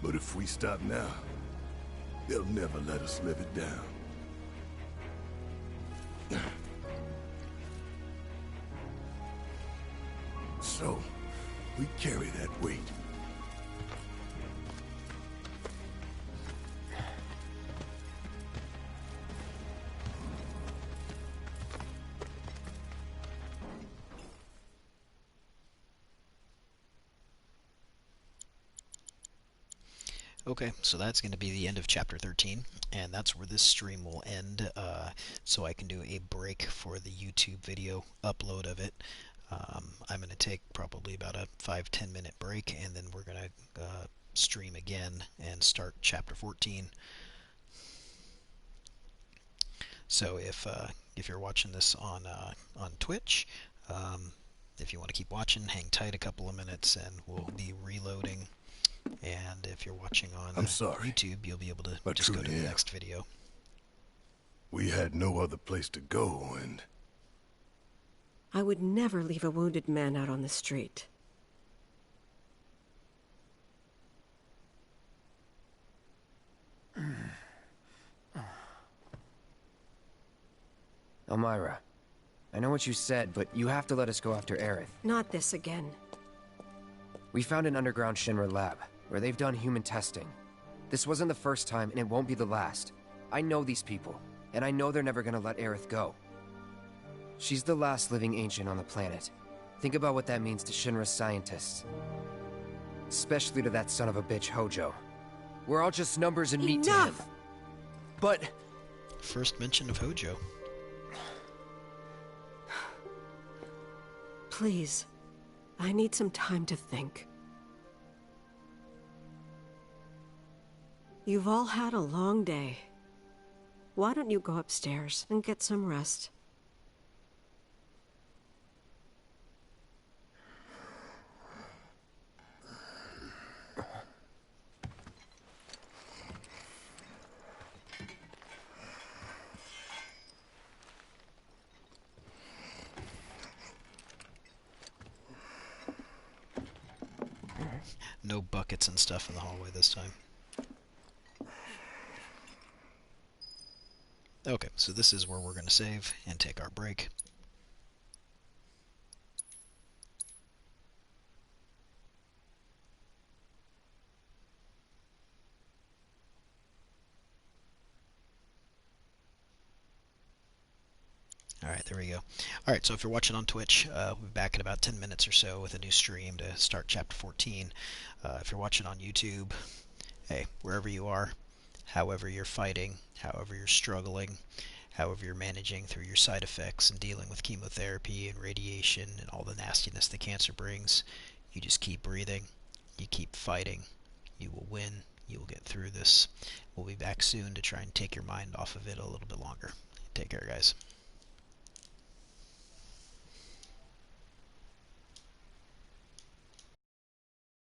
[SPEAKER 2] But if we stop now, they'll never let us live it down. So, we carry that weight.
[SPEAKER 1] Okay, so that's going to be the end of Chapter 13, and that's where this stream will end, so I can do a break for the YouTube video upload of it. I'm going to take probably about a 5-10 minute break, and then we're going to stream again and start Chapter 14. So if you're watching this on Twitch, if you want to keep watching, hang tight a couple of minutes, and we'll be reloading. And if you're watching on YouTube, you'll be able to just go to the next video.
[SPEAKER 2] We had no other place to go, and...
[SPEAKER 12] I would never leave a wounded man out on the street.
[SPEAKER 4] Elmira, I know what you said, but you have to let us go after Aerith.
[SPEAKER 12] Not this again.
[SPEAKER 4] We found an underground Shinra lab, where they've done human testing. This wasn't the first time, and it won't be the last. I know these people, and I know they're never gonna let Aerith go. She's the last living ancient on the planet. Think about what that means to Shinra's scientists. Especially to that son of a bitch, Hojo. We're all just numbers and meat to him. But...
[SPEAKER 1] First mention of Hojo.
[SPEAKER 12] Please. I need some time to think. You've all had a long day. Why don't you go upstairs and get some rest?
[SPEAKER 1] No buckets and stuff in the hallway this time. Okay, so this is where we're going to save and take our break. Alright, there we go. Alright, so if you're watching on Twitch, we'll be back in about 10 minutes or so with a new stream to start Chapter 14. If you're watching on YouTube, hey, wherever you are, however you're fighting, however you're struggling, however you're managing through your side effects and dealing with chemotherapy and radiation and all the nastiness that cancer brings, you just keep breathing, you keep fighting, you will win, you will get through this. We'll be back soon to try and take your mind off of it a little bit longer. Take care, guys.